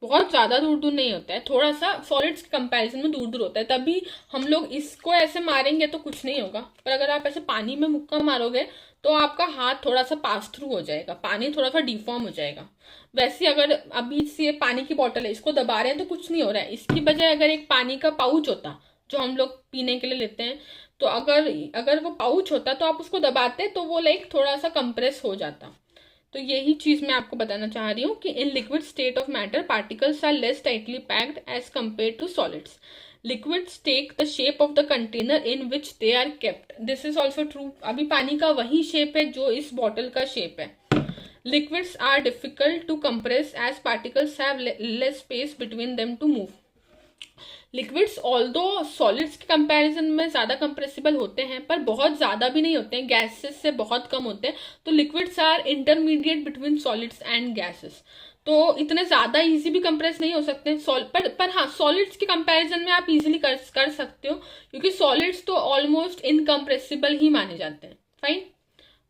बहुत ज़्यादा दूर दूर नहीं होता है, थोड़ा सा सॉलिड्स के कंपैरिजन में दूर दूर होता है। तभी हम लोग इसको ऐसे मारेंगे तो कुछ नहीं होगा, पर अगर आप ऐसे पानी में मुक्का मारोगे तो आपका हाथ थोड़ा सा पास थ्रू हो जाएगा, पानी थोड़ा सा डिफॉर्म हो जाएगा। वैसे अगर अभी से पानी की बोतल है, इसको दबा रहे हैं तो कुछ नहीं हो रहा है, इसकी बजाय अगर एक पानी का पाउच होता जो हम लोग पीने के लिए लेते हैं, तो अगर वो पाउच होता तो आप उसको दबाते तो वो लाइक थोड़ा सा कंप्रेस हो जाता। तो यही चीज मैं आपको बताना चाह रही हूँ कि in liquid state of matter particles are less tightly packed as compare to solids. Liquids take the shape of the container in which they are kept. This is also true, अभी पानी का वही शेप है जो इस bottle का shape है। Liquids are difficult to compress as particles have less space between them to move. Liquids although solids के कंपैरिजन में ज़्यादा कंप्रेसिबल होते हैं, पर बहुत ज़्यादा भी नहीं होते हैं, गैसेस से बहुत कम होते हैं। तो liquids are intermediate between solids and gases, तो इतने ज़्यादा इजी भी कंप्रेस नहीं हो सकते हैं। पर हाँ, सॉलिड्स के कंपैरिजन में आप इजीली कर सकते हो, क्योंकि सॉलिड्स तो ऑलमोस्ट इनकम्प्रेसिबल ही माने जाते हैं। फाइन,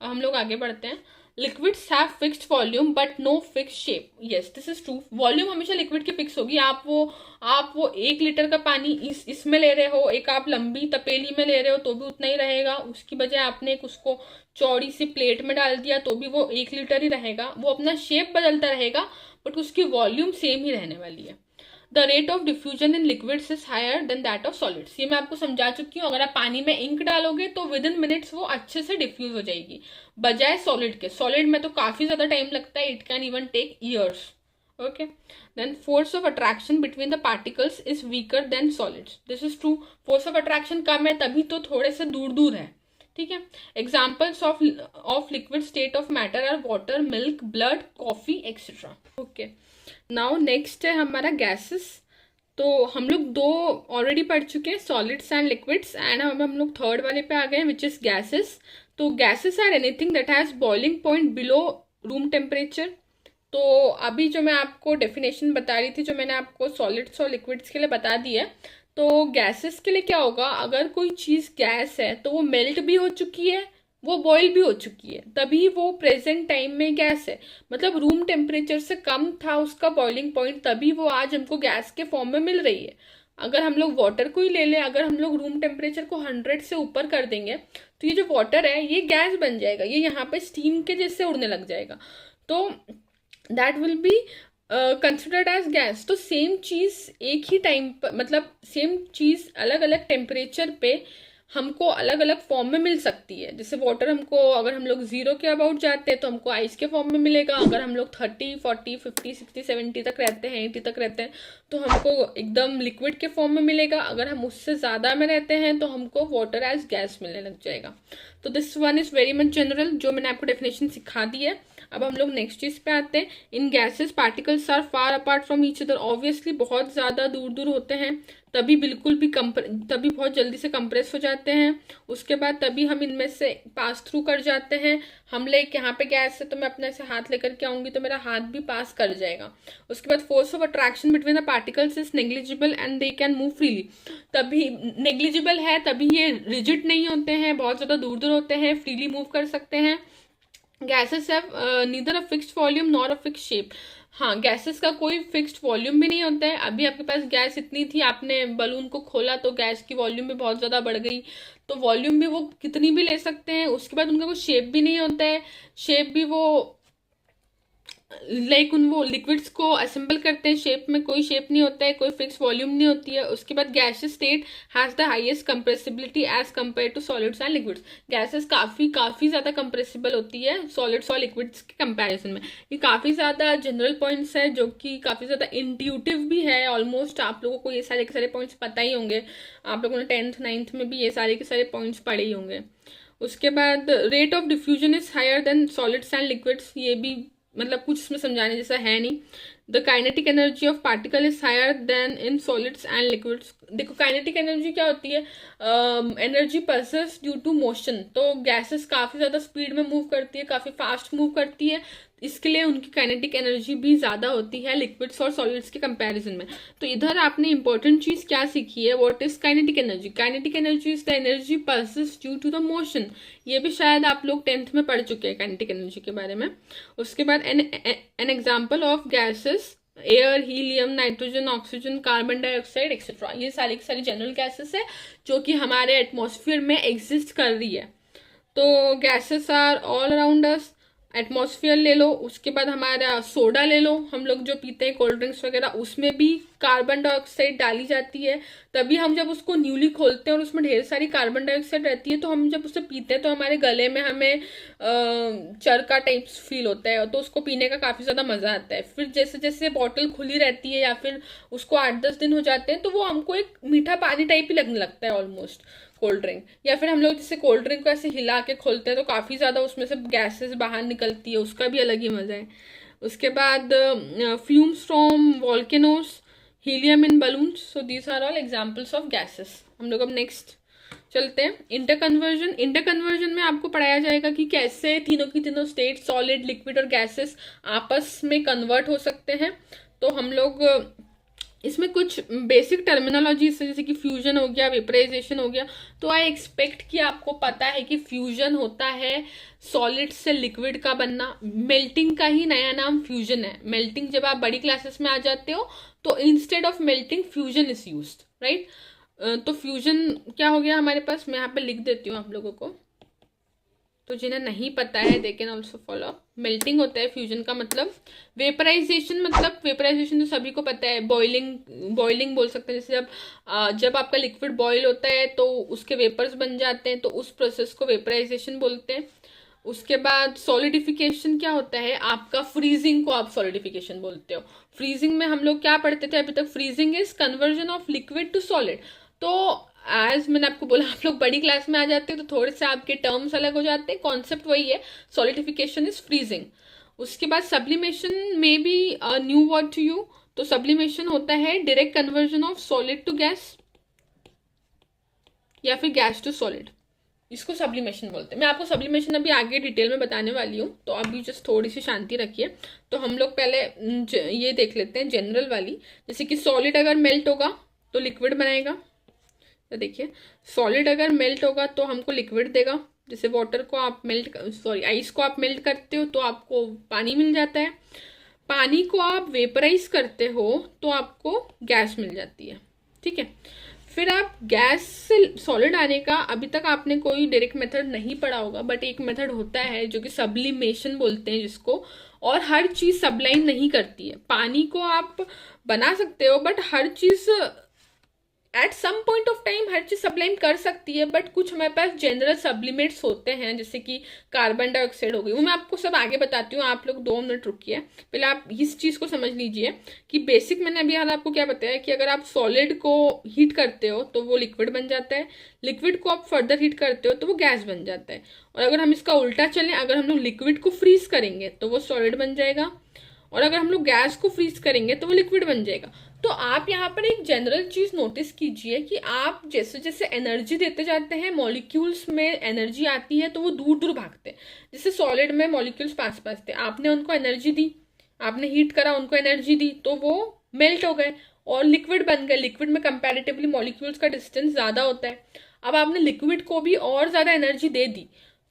हम लोग आगे बढ़ते हैं। Liquids have fixed volume but no fix shape. Yes, this is true, volume हमेशा लिक्विड की फिक्स होगी। आप वो 1 लीटर का पानी इसमें ले रहे हो, एक आप लंबी तपेली में ले रहे हो तो भी उतना ही रहेगा, उसकी बजाय आपने एक उसको चौड़ी सी प्लेट में डाल दिया तो भी वो 1 लीटर ही रहेगा। वो अपना शेप बदलता रहेगा बट उसकी वॉल्यूम सेम ही रहने वाली है। The rate of diffusion in liquids is higher than that of solids. ये मैं आपको समझा चुकी हूँ, अगर आप पानी में इंक डालोगे तो विद इन मिनट्स वो अच्छे से डिफ्यूज हो जाएगी, बजाय सॉलिड के। सॉलिड में तो काफी ज्यादा टाइम लगता है, it can even take years. Okay, then force of attraction between the particles is weaker than solids. This is true, force of attraction कम है तभी तो थोड़े से दूर दूर है, ठीक है। Examples of liquid state of matter are water, milk, blood, coffee etcetera. Okay, now next है हमारा गैसेस। तो हम लोग दो ऑलरेडी पढ़ चुके हैं, सॉलिड्स एंड लिक्विड्स, एंड हम लोग थर्ड वाले पे आ गए हैं विच इज गैसेस। तो gases are anything that has boiling point below room temperature. तो अभी जो मैं आपको डेफिनेशन बता रही थी, जो मैंने आपको सॉलिड्स और लिक्विड्स के लिए बता दी है, तो गैसेस के लिए क्या होगा, अगर कोई चीज़ गैस है तो वो मेल्ट भी हो चुकी है, वो बॉईल भी हो चुकी है, तभी वो प्रेजेंट टाइम में गैस है। मतलब रूम टेम्परेचर से कम था उसका बॉइलिंग पॉइंट, तभी वो आज हमको गैस के फॉर्म में मिल रही है। अगर हम लोग वाटर को ही ले लें, अगर हम लोग रूम टेम्परेचर को 100 से ऊपर कर देंगे तो ये जो वाटर है ये गैस बन जाएगा, ये यहाँ पे स्टीम के जैसे उड़ने लग जाएगा, तो that will be considered as gas. तो सेम चीज़ एक ही टाइम पर, मतलब सेम चीज़ अलग अलग टेम्परेचर पे हमको अलग अलग फॉर्म में मिल सकती है। जैसे वाटर हमको, अगर हम लोग 0 के अबाउट जाते हैं तो हमको आइस के फॉर्म में मिलेगा, अगर हम लोग 30, 40, 50, 60, 70 तक रहते हैं, 80 तक रहते हैं तो हमको एकदम लिक्विड के फॉर्म में मिलेगा, अगर हम उससे ज़्यादा में रहते हैं तो हमको वाटर एज गैस मिलने लग जाएगा। तो this one is very much general, जो मैंने आपको डेफिनेशन सिखा दी है। अब हम लोग नेक्स्ट चीज पे आते हैं। In gases particles are far apart from each other. Obviously बहुत ज़्यादा दूर दूर होते हैं, तभी बिल्कुल भी तभी बहुत जल्दी से कंप्रेस हो जाते हैं। उसके बाद तभी हम इनमें से पास थ्रू कर जाते हैं। हम लाइक यहाँ पे गैस है तो मैं अपने से हाथ लेकर के आऊँगी तो मेरा हाथ भी पास कर जाएगा। उसके बाद force of attraction between the particles is negligible and they can move freely. तभी नेग्लिजिबल है, तभी ये रिजिड नहीं होते हैं, बहुत ज़्यादा दूर दूर होते हैं, फ्रीली मूव कर सकते हैं। Gases have neither a fixed volume nor a fixed shape. हाँ, गैसेस का कोई फिक्स्ड वॉल्यूम भी नहीं होता है। अभी आपके पास गैस इतनी थी, आपने बलून को खोला तो गैस की वॉल्यूम भी बहुत ज़्यादा बढ़ गई, तो वॉल्यूम भी वो कितनी भी ले सकते हैं। उसके बाद उनका कोई शेप भी नहीं होता है, शेप भी वो लाइक वो लिक्विड्स को असेंबल करते हैं, शेप में कोई शेप नहीं होता है, कोई फिक्स वॉल्यूम नहीं होती है। उसके बाद gases state has the highest compressibility as compare to solids and liquids. Gases काफ़ी ज़्यादा कंप्रेसिबल होती है सॉलिड्स और लिक्विड्स के कंपैरिजन में। ये काफ़ी ज़्यादा जनरल पॉइंट्स है जो कि काफ़ी ज़्यादा इंट्यूटिव भी है। ऑलमोस्ट आप लोगों को ये सारे के सारे पॉइंट्स पता ही होंगे, आप लोगों ने 10th 9th में भी ये सारे के सारे पॉइंट्स पढ़े ही होंगे। उसके बाद rate of diffusion is higher than solids and liquids. ये भी मतलब कुछ इसमें समझाने जैसा है नहीं। The kinetic energy of particle is higher than in solids and liquids. देखो काइनेटिक एनर्जी क्या होती है, energy pulses due to motion. तो गैसेस काफ़ी ज़्यादा स्पीड में मूव करती है, काफ़ी फास्ट मूव करती है, इसके लिए उनकी काइनेटिक एनर्जी भी ज़्यादा होती है लिक्विड्स और सॉलिड्स के कंपैरिजन में। तो इधर आपने इंपॉर्टेंट चीज़ क्या सीखी है, what is kinetic energy. Kinetic energy is the energy pulses due to the motion. ये भी शायद आप लोग 10th में पढ़ चुके हैं काइनेटिक एनर्जी के बारे में। उसके बाद N example of gases air, helium, nitrogen, oxygen, carbon dioxide etcetera. ये सारी की सारी जनरल गैसेस है जो कि हमारे एटमॉस्फेयर में एग्जिस्ट कर रही है। तो gases are all around us. Atmosphere ले लो, उसके बाद हमारा सोडा ले लो, हम लोग जो पीते हैं कोल्ड ड्रिंक्स वगैरह, उसमें भी कार्बन डाइऑक्साइड डाली जाती है। तभी हम जब उसको न्यूली खोलते हैं और उसमें ढेर सारी कार्बन डाइऑक्साइड रहती है, तो हम जब उसे पीते हैं तो हमारे गले में हमें चरका टाइप्स फील होता है, तो उसको पीने का काफ़ी ज़्यादा मज़ा आता है। फिर जैसे जैसे बॉटल खुली रहती है या फिर उसको 8-10 दिन हो जाते हैं तो वो हमको एक मीठा पानी टाइप ही लगने लगता है ऑलमोस्ट, कोल्ड ड्रिंक। या फिर हम लोग जैसे कोल्ड ड्रिंक को ऐसे हिला के खोलते हैं तो काफ़ी ज़्यादा उसमें से गैसेस बाहर निकलती है, उसका भी अलग ही मज़ा है। उसके बाद fumes from volcanoes, helium in balloons. So these are all examples of gases. हम लोग अब नेक्स्ट चलते हैं, इंटरकन्वर्जन। इंटरकन्वर्जन में आपको पढ़ाया जाएगा कि कैसे तीनों की तीनों स्टेट, सॉलिड, लिक्विड और गैसेस आपस में कन्वर्ट हो सकते हैं। तो हम लोग इसमें कुछ बेसिक टर्मिनोलॉजी जैसे कि फ्यूजन हो गया, वेपराइजेशन हो गया। तो आई एक्सपेक्ट कि आपको पता है कि फ्यूजन होता है सॉलिड से लिक्विड का बनना। मेल्टिंग का ही नया नाम फ्यूजन है। मेल्टिंग जब आप बड़ी क्लासेस में आ जाते हो तो instead of melting fusion is used, right. तो फ्यूजन क्या हो गया हमारे पास, मैं यहाँ पे लिख देती हूँ आप लोगों को, तो जिन्हें नहीं पता है they can also follow. Melting होता है फ्यूजन का मतलब। वेपराइजेशन मतलब, वेपराइजेशन तो सभी को पता है, बॉइलिंग बोल सकते हैं। जैसे जब आपका लिक्विड बॉयल होता है तो उसके वेपर्स बन जाते हैं, तो उस प्रोसेस को वेपराइजेशन बोलते हैं। उसके बाद सॉलिडिफिकेशन क्या होता है आपका, फ्रीजिंग को आप सॉलिडिफिकेशन बोलते हो। फ्रीजिंग में हम लोग क्या पढ़ते थे अभी तक, freezing is conversion of liquid to solid. तो एज मैंने आपको बोला, आप लोग बड़ी क्लास में आ जाते हो तो थोड़े से आपके टर्म्स अलग हो जाते हैं, कॉन्सेप्ट वही है, सॉलिडिफिकेशन इज फ्रीजिंग। उसके बाद सब्लिमेशन में भी न्यू वर्ड टू यू। तो सब्लिमेशन होता है direct conversion of solid to gas या फिर गैस टू सॉलिड, इसको सब्लिमेशन बोलते हैं। मैं आपको सब्लिमेशन अभी आगे डिटेल में बताने वाली हूँ, तो अभी जस्ट थोड़ी सी शांति रखिए। तो हम लोग पहले ये देख लेते हैं जनरल वाली, जैसे कि सॉलिड अगर मेल्ट होगा तो लिक्विड बनाएगा। तो देखिए, सॉलिड अगर मेल्ट होगा तो हमको लिक्विड देगा। जैसे वाटर को आप आइस को आप मेल्ट करते हो तो आपको पानी मिल जाता है। पानी को आप वेपराइज करते हो तो आपको गैस मिल जाती है। ठीक है, फिर आप गैस से सॉलिड आने का अभी तक आपने कोई डायरेक्ट मेथड नहीं पढ़ा होगा, बट एक मेथड होता है जो कि सब्लिमेशन बोलते हैं जिसको। और हर चीज सब्लाइम नहीं करती है। पानी को आप बना सकते हो, बट हर चीज at some point of time हर चीज सब्लाइम कर सकती है। बट कुछ हमारे पास जनरल सब्लिमेट्स होते हैं, जैसे कि कार्बन डाइऑक्साइड हो गई, वो मैं आपको सब आगे बताती हूँ। आप लोग 2 मिनट रुकिए, पहले आप इस चीज को समझ लीजिए कि बेसिक मैंने अभी हाल आपको क्या बताया कि अगर आप सॉलिड को हीट करते हो तो वो लिक्विड बन जाता है, लिक्विड को आप फर्दर हीट करते हो तो वो गैस बन जाता है। और अगर हम इसका उल्टा चलें, अगर हम लोग लिक्विड को फ्रीज करेंगे तो वो सॉलिड बन जाएगा, और अगर हम लोग गैस को फ्रीज करेंगे तो वो लिक्विड बन जाएगा। तो आप यहाँ पर एक जनरल चीज नोटिस कीजिए कि आप जैसे जैसे एनर्जी देते जाते हैं, मॉलिक्यूल्स में एनर्जी आती है तो वो दूर दूर भागते हैं। जैसे सॉलिड में मॉलिक्यूल्स पास पास थे, आपने उनको एनर्जी दी, आपने हीट करा, उनको एनर्जी दी, तो वो मेल्ट हो गए और लिक्विड बन गए। लिक्विड में कंपैरेटिवली मॉलिक्यूल्स का डिस्टेंस ज्यादा होता है। अब आपने लिक्विड को भी और ज्यादा एनर्जी दे दी,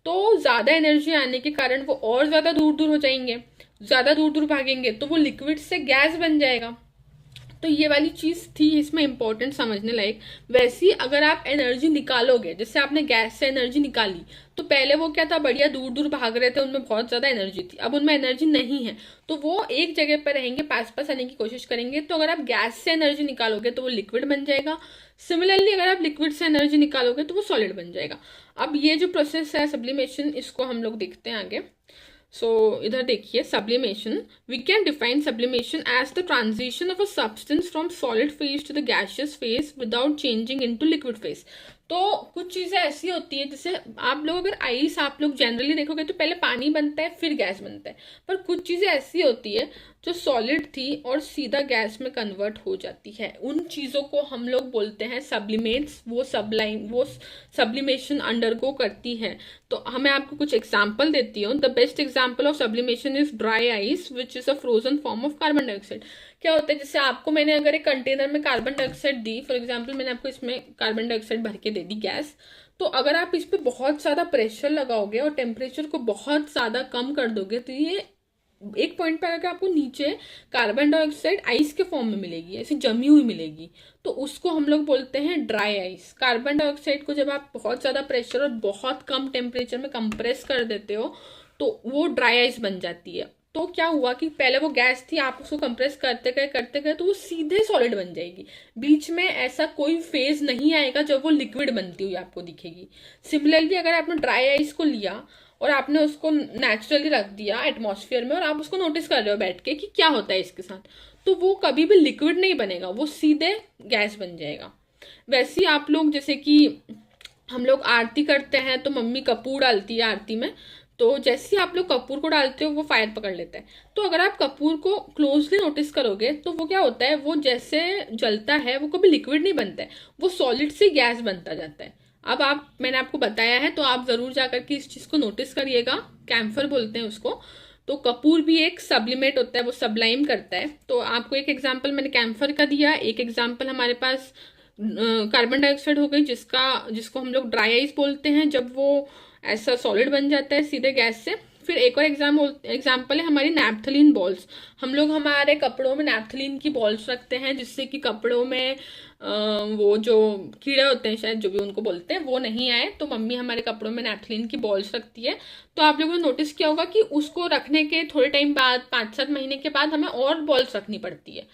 तो ज्यादा एनर्जी आने के कारण वो और ज्यादा दूर दूर हो जाएंगे, ज्यादा दूर दूर भागेंगे, तो वो लिक्विड से गैस बन जाएगा। तो ये वाली चीज थी इसमें इंपॉर्टेंट समझने लायक। वैसे अगर आप एनर्जी निकालोगे, जैसे आपने गैस से एनर्जी निकाली, तो पहले वो क्या था, बढ़िया दूर दूर भाग रहे थे, उनमें बहुत ज्यादा एनर्जी थी। अब उनमें एनर्जी नहीं है तो वो एक जगह पर रहेंगे, पास पास आने की कोशिश करेंगे। तो अगर आप गैस से एनर्जी निकालोगे तो वो लिक्विड बन जाएगा। सिमिलरली अगर आप लिक्विड से एनर्जी निकालोगे तो वो सॉलिड बन जाएगा। अब ये जो प्रोसेस है सब्लिमेशन, इसको हम लोग देखते हैं आगे। सो इधर देखिए, sublimation, we can define sublimation as the transition of a substance from solid phase to the gaseous phase without changing into liquid phase. तो कुछ चीजें ऐसी होती है, जैसे आप लोग अगर आइस आप लोग जनरली देखोगे तो पहले पानी बनता है फिर गैस बनता है, पर कुछ चीजें ऐसी होती है जो सॉलिड थी और सीधा गैस में कन्वर्ट हो जाती है। उन चीजों को हम लोग बोलते हैं सब्लिमेट्स। वो सब्लिमेशन अंडरगो करती है। तो मैं आपको कुछ एग्जाम्पल देती हूँ। The best example of sublimation is dry ice which is a frozen form of carbon dioxide. क्या होता है, जैसे आपको मैंने अगर एक कंटेनर में carbon dioxide the, for example मैंने आपको इसमें कार्बन डाइऑक्साइड भर के दे दी गैस, तो अगर आप इस पे बहुत ज्यादा प्रेशर लगाओगे और टेम्परेचर को बहुत ज्यादा कम कर दोगे, तो ये एक पॉइंट पे आकर आपको नीचे कार्बन डाइऑक्साइड आइस के फॉर्म में मिलेगी, ऐसे जमी हुई मिलेगी। तो उसको हम लोग बोलते हैं ड्राई आइस। कार्बन डाइऑक्साइड को जब आप बहुत ज्यादा प्रेशर और बहुत कम टेम्परेचर में कंप्रेस कर देते हो तो वो ड्राई आइस बन जाती है। तो क्या हुआ कि पहले वो गैस थी, आप उसको कंप्रेस करते गए तो वो सीधे सॉलिड बन जाएगी। बीच में ऐसा कोई फेज नहीं आएगा जब वो लिक्विड बनती हुई आपको दिखेगी। सिमिलरली अगर आपने ड्राई आइस को लिया और आपने उसको नेचुरली रख दिया एटमॉस्फेयर में और आप उसको नोटिस कर रहे हो बैठ के कि क्या होता है इसके साथ, तो वो कभी भी लिक्विड नहीं बनेगा, वो सीधे गैस बन जाएगा। वैसे ही आप लोग, जैसे कि हम लोग आरती करते हैं तो मम्मी कपूर डालती है आरती में, तो जैसे ही आप लोग कपूर को डालते हो वो फायर पकड़ लेता है। तो अगर आप कपूर को क्लोजली नोटिस करोगे तो वो क्या होता है, वो जैसे जलता है वो कभी लिक्विड नहीं बनता है, वो सॉलिड से गैस बनता जाता है। अब मैंने आपको बताया है तो आप जरूर जाकर के इस चीज को नोटिस करिएगा। कैम्फर बोलते हैं उसको। तो कपूर भी एक सब्लिमेट होता है, वो सब्लाइम करता है। तो आपको एक एग्जांपल मैंने कैम्फर का दिया, एक एग्जांपल हमारे पास कार्बन डाइऑक्साइड हो गई, जिसको हम लोग ड्राई आइस बोलते हैं जब वो ऐसा सॉलिड बन जाता है सीधे गैस से। फिर एक और एग्जाम्पल है हमारी नैप्थलीन बॉल्स। हम लोग हमारे कपड़ों में नैप्थलीन की बॉल्स रखते हैं जिससे कि कपड़ों में वो जो कीड़े होते हैं, शायद जो भी उनको बोलते हैं, वो नहीं आए। तो मम्मी हमारे कपड़ों में नैप्थलीन की बॉल्स रखती है। तो आप लोगों ने नोटिस किया होगा कि उसको रखने के थोड़े टाइम बाद, 5-7 महीने के बाद हमें और बॉल्स रखनी पड़ती है।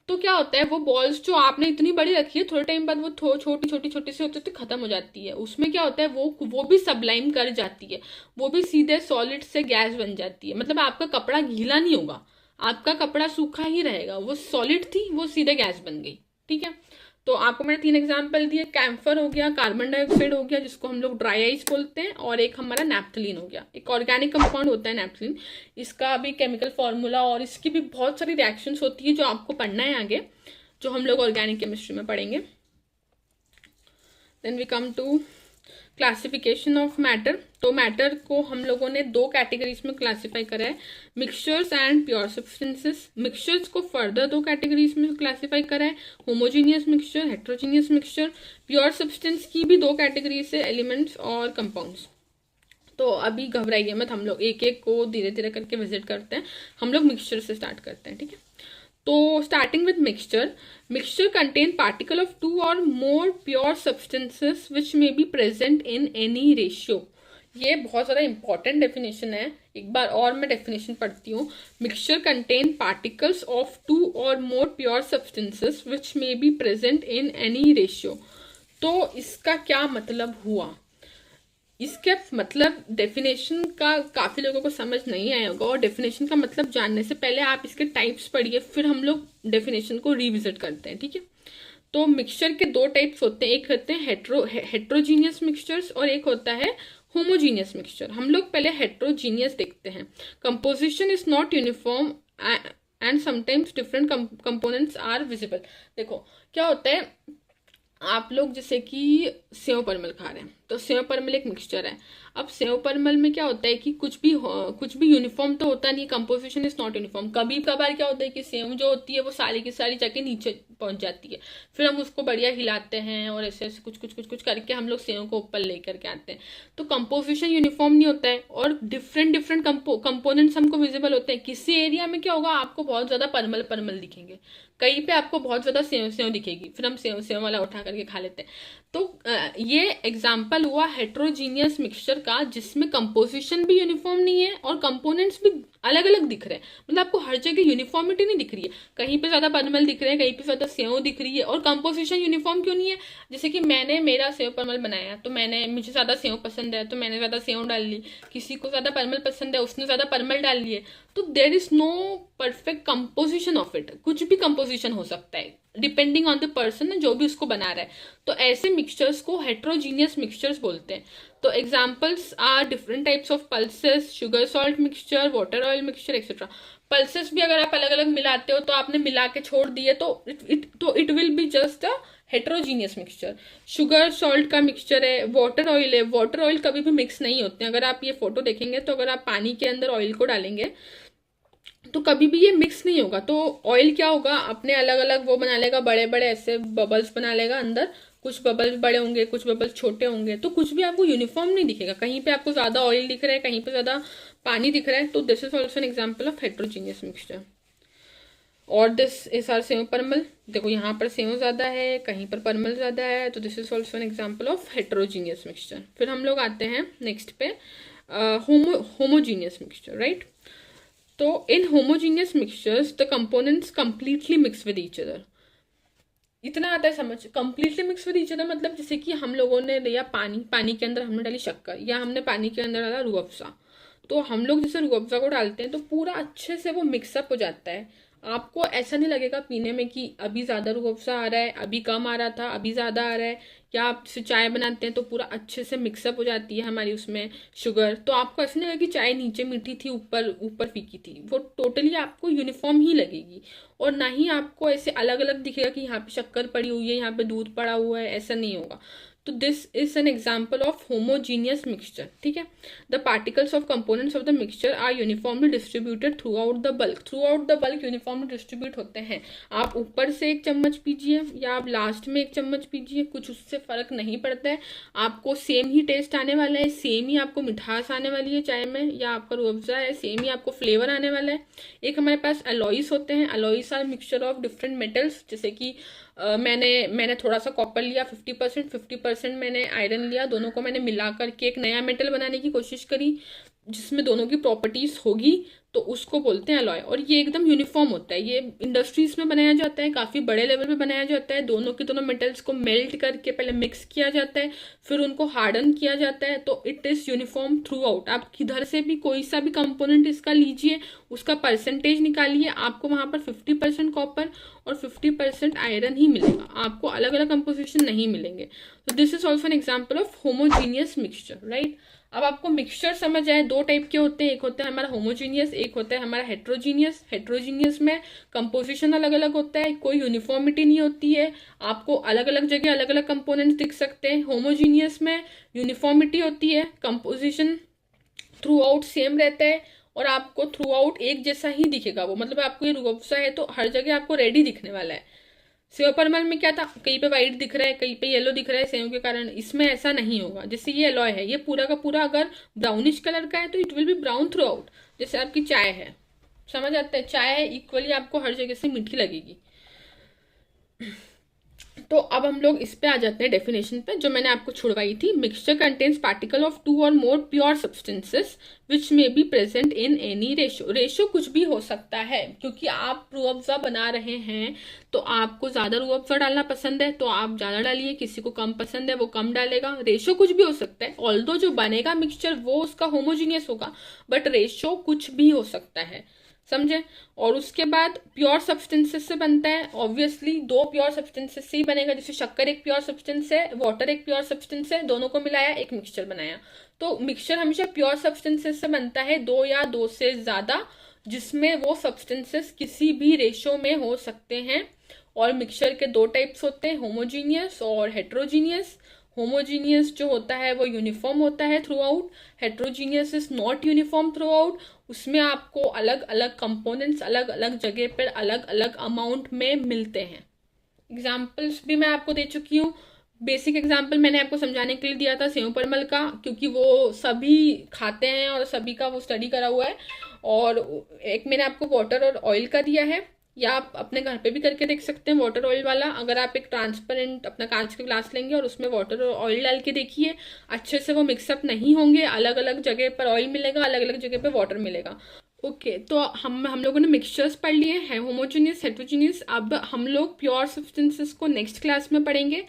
तो क्या होता है, वो बॉल्स जो आपने इतनी बड़ी रखी है, थोड़े टाइम बाद वो छोटी छोटी छोटी सी होती खत्म हो जाती है। उसमें क्या होता है, वो भी सब्लाइम कर जाती है, वो भी सीधे सॉलिड से गैस बन जाती है। मतलब आपका कपड़ा गीला नहीं होगा, आपका कपड़ा सूखा ही रहेगा। वो सॉलिड थी, वो सीधे गैस बन गई। ठीक है। तो आपको मैंने 3 एग्जाम्पल दिए, कैम्फर हो गया, कार्बन डाइऑक्साइड हो गया जिसको हम लोग ड्राई आइस बोलते हैं, और एक हमारा नैप्थलीन हो गया। एक ऑर्गेनिक कंपाउंड होता है नैप्थलीन, इसका भी केमिकल फॉर्मूला और इसकी भी बहुत सारी रिएक्शंस होती है जो आपको पढ़ना है आगे, जो हम लोग ऑर्गेनिक केमिस्ट्री में पढ़ेंगे। Then we come to classification of matter. तो मैटर को हम लोगों ने 2 कैटेगरीज में क्लासीफाई करा है, mixtures and pure substances. Mixtures को फर्दर 2 कैटेगरीज में क्लासीफाई करा है, homogeneous mixture, heterogeneous mixture. Pure substance की भी 2 कैटेगरीज है, एलिमेंट्स और कंपाउंड्स। तो अभी घबराइए मत, हम लोग एक एक को धीरे धीरे करके विजिट करते हैं। हम लोग मिक्सचर से स्टार्ट करते हैं, ठीक है। तो starting with mixture, mixture contain particle of 2 और मोर pure substances which may be present in any ratio. ये बहुत ज़्यादा इंपॉर्टेंट डेफिनेशन है, एक बार और मैं डेफिनेशन पढ़ती हूँ। मिक्सचर कंटेन पार्टिकल्स ऑफ 2 और मोर pure substances which may be present in any ratio. तो इसका क्या मतलब हुआ, इसके मतलब डेफिनेशन का काफ़ी लोगों को समझ नहीं आया होगा, और डेफिनेशन का मतलब जानने से पहले आप इसके टाइप्स पढ़िए, फिर हम लोग डेफिनेशन को रिविजिट करते हैं, ठीक है। तो मिक्सचर के 2 टाइप्स होते हैं, एक होते हैं हेट्रोजीनियस मिक्सचर्स और एक होता है होमोजीनियस मिक्सचर। हम लोग पहले हेट्रोजीनियस देखते हैं। Composition is not uniform and sometimes different components are visible. देखो क्या होता है, आप लोग जैसे कि सेव परमल खा रहे हैं, तो सेव परमल एक मिक्सचर है। अब सेव परमल में क्या होता है कि कुछ भी यूनिफॉर्म तो होता नहीं, कंपोजिशन इज नॉट यूनिफॉर्म। कभी कभार क्या होता है कि सेव जो होती है वो सारी की सारी जाके नीचे पहुंच जाती है, फिर हम उसको बढ़िया हिलाते हैं और ऐसे ऐसे कुछ कुछ कुछ कुछ करके हम लोग सेव को ऊपर लेकर के आते हैं। तो कंपोजिशन यूनिफॉर्म नहीं होता है, और डिफरेंट डिफरेंट कंपोनेंट्स हमको विजिबल होते हैं। किसी एरिया में क्या होगा, आपको बहुत ज्यादा परमल परमल दिखेंगे, कहीं पे आपको बहुत ज्यादा सेव सेव दिखेगी, फिर हम सेव सेव वाला उठा करके खा लेते हैं। तो ये एग्जाम्पल हुआ हेट्रोजीनियस मिक्सचर का, जिसमें कंपोजिशन भी यूनिफॉर्म नहीं है और कंपोनेंट्स भी अलग अलग दिख रहे हैं। मतलब आपको हर जगह यूनिफॉर्मिटी नहीं दिख रही है, कहीं पे ज्यादा परमल दिख रहे हैं, कहीं पे ज्यादा सेव दिख रही है। और कंपोजिशन यूनिफॉर्म क्यों नहीं है, जैसे कि मैंने मेरा सेव परमल बनाया, तो मुझे ज्यादा सेव पसंद है तो मैंने ज्यादा सेव डाल ली, किसी को ज्यादा परमल पसंद है उसने ज्यादा परमल डाल लिए। तो there is no perfect composition of it, कुछ भी कंपोजिशन हो सकता है डिपेंडिंग ऑन द पर्सन जो भी उसको बना रहा है। तो ऐसे मिक्सचर्स को हेट्रोजीनियस मिक्सचर्स बोलते हैं। तो examples are different types of pulses, sugar salt mixture, water oil mixture etcetera. Pulses भी अगर आप अलग अलग मिलाते हो तो आपने मिला के छोड़ दिए तो it will be just a heterogeneous mixture. Sugar salt का मिक्सचर है, वाटर ऑयल है, वाटर ऑयल कभी भी मिक्स नहीं होते हैं। अगर आप ये फोटो देखेंगे तो अगर आप पानी के अंदर ऑयल को डालेंगे तो कभी भी ये मिक्स नहीं होगा। तो ऑयल क्या होगा, अपने अलग अलग वो बना लेगा, बड़े बड़े ऐसे बबल्स बना लेगा अंदर, कुछ बबल्स बड़े होंगे कुछ बबल्स छोटे होंगे, तो कुछ भी आपको यूनिफॉर्म नहीं दिखेगा, कहीं पे आपको ज्यादा ऑयल दिख रहा है, कहीं पे ज्यादा पानी दिख रहा है। तो this is also an example of heterogeneous mixture. और दिस इज आर सेव परमल, देखो यहाँ पर सेव ज्यादा है, कहीं पर परमल ज्यादा है, तो this is also an example of heterogeneous mixture. फिर हम लोग आते हैं नेक्स्ट पे होमोजीनियस मिक्सचर, राइट। तो in homogeneous mixtures the components completely mix with each other. इतना आता है समझ, completely mix with each other मतलब जैसे कि हम लोगों ने लिया पानी, पानी के अंदर हमने डाली शक्कर, या हमने पानी के अंदर डाला रूह अफ़ज़ा। तो हम लोग जैसे रूह अफ़ज़ा को डालते हैं तो पूरा अच्छे से वो मिक्सअप हो जाता है। आपको ऐसा नहीं लगेगा पीने में कि अभी ज़्यादा रूह अफ़ज़ा आ रहा है, अभी कम आ रहा था, अभी ज़्यादा आ रहा है। या आप जैसे चाय बनाते हैं तो पूरा अच्छे से मिक्सअप हो जाती है हमारी उसमें शुगर, तो आपको ऐसा नहीं लगेगा कि चाय नीचे मीठी थी ऊपर ऊपर फीकी थी, वो टोटली आपको यूनिफॉर्म ही लगेगी। और ना ही आपको ऐसे अलग अलग दिखेगा कि यहाँ पे शक्कर पड़ी हुई है, यहाँ पे दूध पड़ा हुआ है, ऐसा नहीं होगा। तो this is an example of homogeneous mixture, ठीक है। The particles of components of the mixture are uniformly distributed throughout the bulk. Throughout the bulk uniformly distribute होते हैं। आप ऊपर से 1 चम्मच पीजिए या आप लास्ट में 1 चम्मच पीजिए, कुछ उससे फर्क नहीं पड़ता है। आपको सेम ही टेस्ट आने वाला है, सेम ही आपको मिठास आने वाली है चाय में, या आपका रूह अफ़ज़ा है सेम ही आपको फ्लेवर आने वाला है। एक हमारे पास अलॉइस होते हैं, alloys are mixture of different metals, जैसे कि मैंने थोड़ा सा कॉपर लिया 50%, 50% मैंने आयरन लिया, दोनों को मैंने मिला करके एक नया मेटल बनाने की कोशिश करी। जिसमें दोनों की प्रॉपर्टीज होगी तो उसको बोलते हैं अलॉय। और ये एकदम यूनिफॉर्म होता है, ये इंडस्ट्रीज में बनाया जाता है, काफ़ी बड़े लेवल पे बनाया जाता है। दोनों के दोनों मेटल्स को मेल्ट करके पहले मिक्स किया जाता है, फिर उनको हार्डन किया जाता है, तो it is uniform through out. आप किधर से भी कोई सा भी कंपोनेंट इसका लीजिए, उसका परसेंटेज निकालिए, आपको वहाँ पर 50% कॉपर और 50% आयरन ही मिलेगा, आपको अलग अलग कंपोजिशन नहीं मिलेंगे। तो this is also an example of homogeneous mixture, right. अब आपको मिक्सचर समझ आए, दो टाइप के होते हैं, एक होता है हमारा होमोजीनियस, एक होता है हमारा हेट्रोजीनियस। हेट्रोजीनियस में कंपोजिशन अलग अलग होता है, कोई यूनिफॉर्मिटी नहीं होती है, आपको अलग अलग जगह अलग अलग कंपोनेंट्स दिख सकते हैं। होमोजीनियस में यूनिफॉर्मिटी होती है, कंपोजिशन थ्रू आउट सेम रहता है और आपको थ्रू आउट एक जैसा ही दिखेगा वो, मतलब आपको ये रूह अफ़ज़ा है तो हर जगह आपको रेड ही दिखने वाला है। सेव परमल में क्या था, कहीं पे वाइट दिख रहा है, कहीं पे येलो दिख रहा है सेव के कारण, इसमें ऐसा नहीं होगा। जैसे ये एलॉय है, ये पूरा का पूरा अगर ब्राउनिश कलर का है तो it will be brown through out. जैसे आपकी चाय है, समझ आता है, चाय इक्वली आपको हर जगह से मीठी लगेगी। तो अब हम लोग इस पे आ जाते हैं डेफिनेशन पे, जो मैंने आपको छुड़वाई थी। मिक्सचर कंटेन्स पार्टिकल ऑफ 2 और मोर pure substances which may be present in any ratio. Ratio कुछ भी हो सकता है, क्योंकि आप रूह अफ़ज़ा बना रहे हैं तो आपको ज़्यादा रूह अफ़ज़ा डालना पसंद है तो आप ज़्यादा डालिए, किसी को कम पसंद है वो कम डालेगा। रेशो कुछ भी हो सकता है, ऑल्दो जो बनेगा मिक्सचर वो उसका होमोजीनियस होगा, बट रेशो कुछ भी हो सकता है, समझे। और उसके बाद प्योर सब्सटेंसेस से बनता है, ऑब्वियसली 2 प्योर सब्सटेंसेस से ही बनेगा। जैसे शक्कर एक प्योर सब्सटेंस है, वाटर एक प्योर सब्सटेंस है, दोनों को मिलाया एक मिक्सचर बनाया। तो मिक्सचर हमेशा प्योर सब्सटेंसेस से बनता है, 2 या 2 से ज़्यादा, जिसमें वो सब्सटेंसेस किसी भी रेशो में हो सकते हैं। और मिक्सचर के 2 टाइप्स होते हैं, होमोजीनियस और हेट्रोजीनियस। होमोजीनियस जो होता है वो यूनिफॉर्म होता है through out, heterogeneous is not uniform through out. उसमें आपको अलग अलग कंपोनेंट्स अलग अलग जगह पर अलग अलग अमाउंट में मिलते हैं। एग्जाम्पल्स भी मैं आपको दे चुकी हूँ। बेसिक एग्जाम्पल मैंने आपको समझाने के लिए दिया था सेव परमल का, क्योंकि वो सभी खाते हैं और सभी का वो स्टडी करा हुआ है। और एक मैंने आपको वाटर और ऑयल का दिया है, या आप अपने घर पे भी करके देख सकते हैं वाटर ऑयल वाला। अगर आप एक ट्रांसपेरेंट अपना कांच का ग्लास लेंगे और उसमें वाटर और ऑयल डाल के देखिए, अच्छे से वो मिक्सअप नहीं होंगे, अलग अलग जगह पर ऑयल मिलेगा, अलग अलग जगह पर वाटर मिलेगा। ओके तो हम लोगों ने मिक्सचर्स पढ़ लिए हैं, होमोजीनियस हेट्रोजीनियस। अब हम लोग प्योर सब्सटेंसेस को नेक्स्ट क्लास में पढ़ेंगे।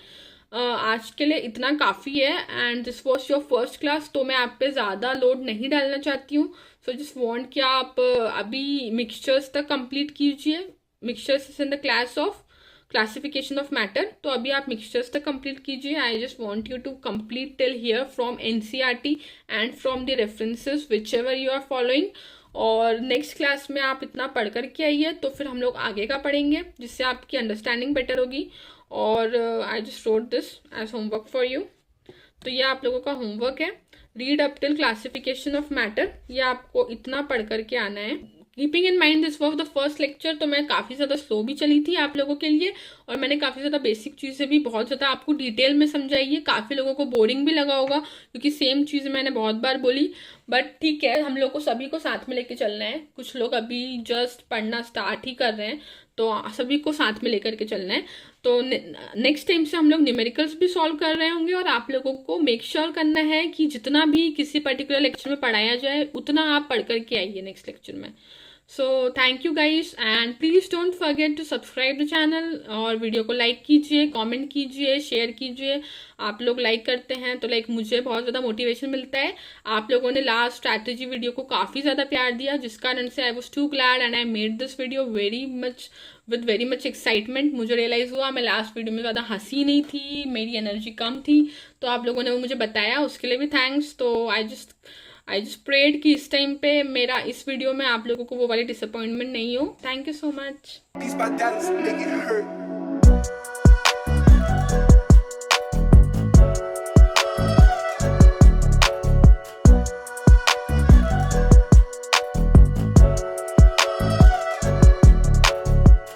आज के लिए इतना काफ़ी है, and this was your first class, तो मैं आप पे ज़्यादा लोड नहीं डालना चाहती हूँ। सो जस्ट वांट कि आप अभी मिक्सचर्स तक कंप्लीट कीजिए। Mixtures is in the class of classification of matter, तो अभी आप मिक्सचर्स तक कंप्लीट कीजिए। I just want you to complete till here from NCERT and from the references whichever you are following. और next class में आप इतना पढ़ करके आइए, तो फिर हम लोग आगे का पढ़ेंगे, जिससे आपकी अंडरस्टैंडिंग बेटर होगी। और I just wrote this as homework for you. तो ये आप लोगों का होमवर्क है, read up till classification of matter. ये आपको इतना पढ़ करके आना है। Keeping in mind this was the first lecture, तो मैं काफ़ी ज़्यादा स्लो भी चली थी आप लोगों के लिए, और मैंने काफ़ी ज़्यादा बेसिक चीज़ें भी बहुत ज़्यादा आपको डिटेल में समझाई है। काफ़ी लोगों को बोरिंग भी लगा होगा, क्योंकि सेम चीज़ मैंने बहुत बार बोली, बट ठीक है, हम लोग को सभी को साथ में लेके चलना है। कुछ लोग अभी जस्ट पढ़ना स्टार्ट ही कर रहे हैं, तो सभी को साथ में लेकर के चलना है। तो नेक्स्ट टाइम से हम लोग न्यूमेरिकल्स भी सॉल्व कर रहे होंगे, और आप लोगों को मेक श्योर करना है कि जितना भी किसी पर्टिकुलर लेक्चर में पढ़ाया जाए उतना आप पढ़ करके आइए नेक्स्ट लेक्चर में। So thank you guys, and please don't forget to subscribe the channel, और वीडियो को लाइक कीजिए, कमेंट कीजिए, शेयर कीजिए। आप लोग लाइक करते हैं तो लाइक मुझे बहुत ज़्यादा मोटिवेशन मिलता है। आप लोगों ने लास्ट स्ट्रैटेजी वीडियो को काफ़ी ज़्यादा प्यार दिया, जिस कारण से I was too glad and I made this video with very much excitement. मुझे रियलाइज़ हुआ मैं लास्ट वीडियो में ज़्यादा हंसी नहीं थी, मेरी एनर्जी कम थी, तो आप लोगों ने वो मुझे बताया, उसके लिए भी थैंक्स। तो आई जस्ट प्रेड कि इस टाइम पे मेरा इस वीडियो में आप लोगों को वो वाली डिसअपॉइंटमेंट नहीं हो। Thank you so much.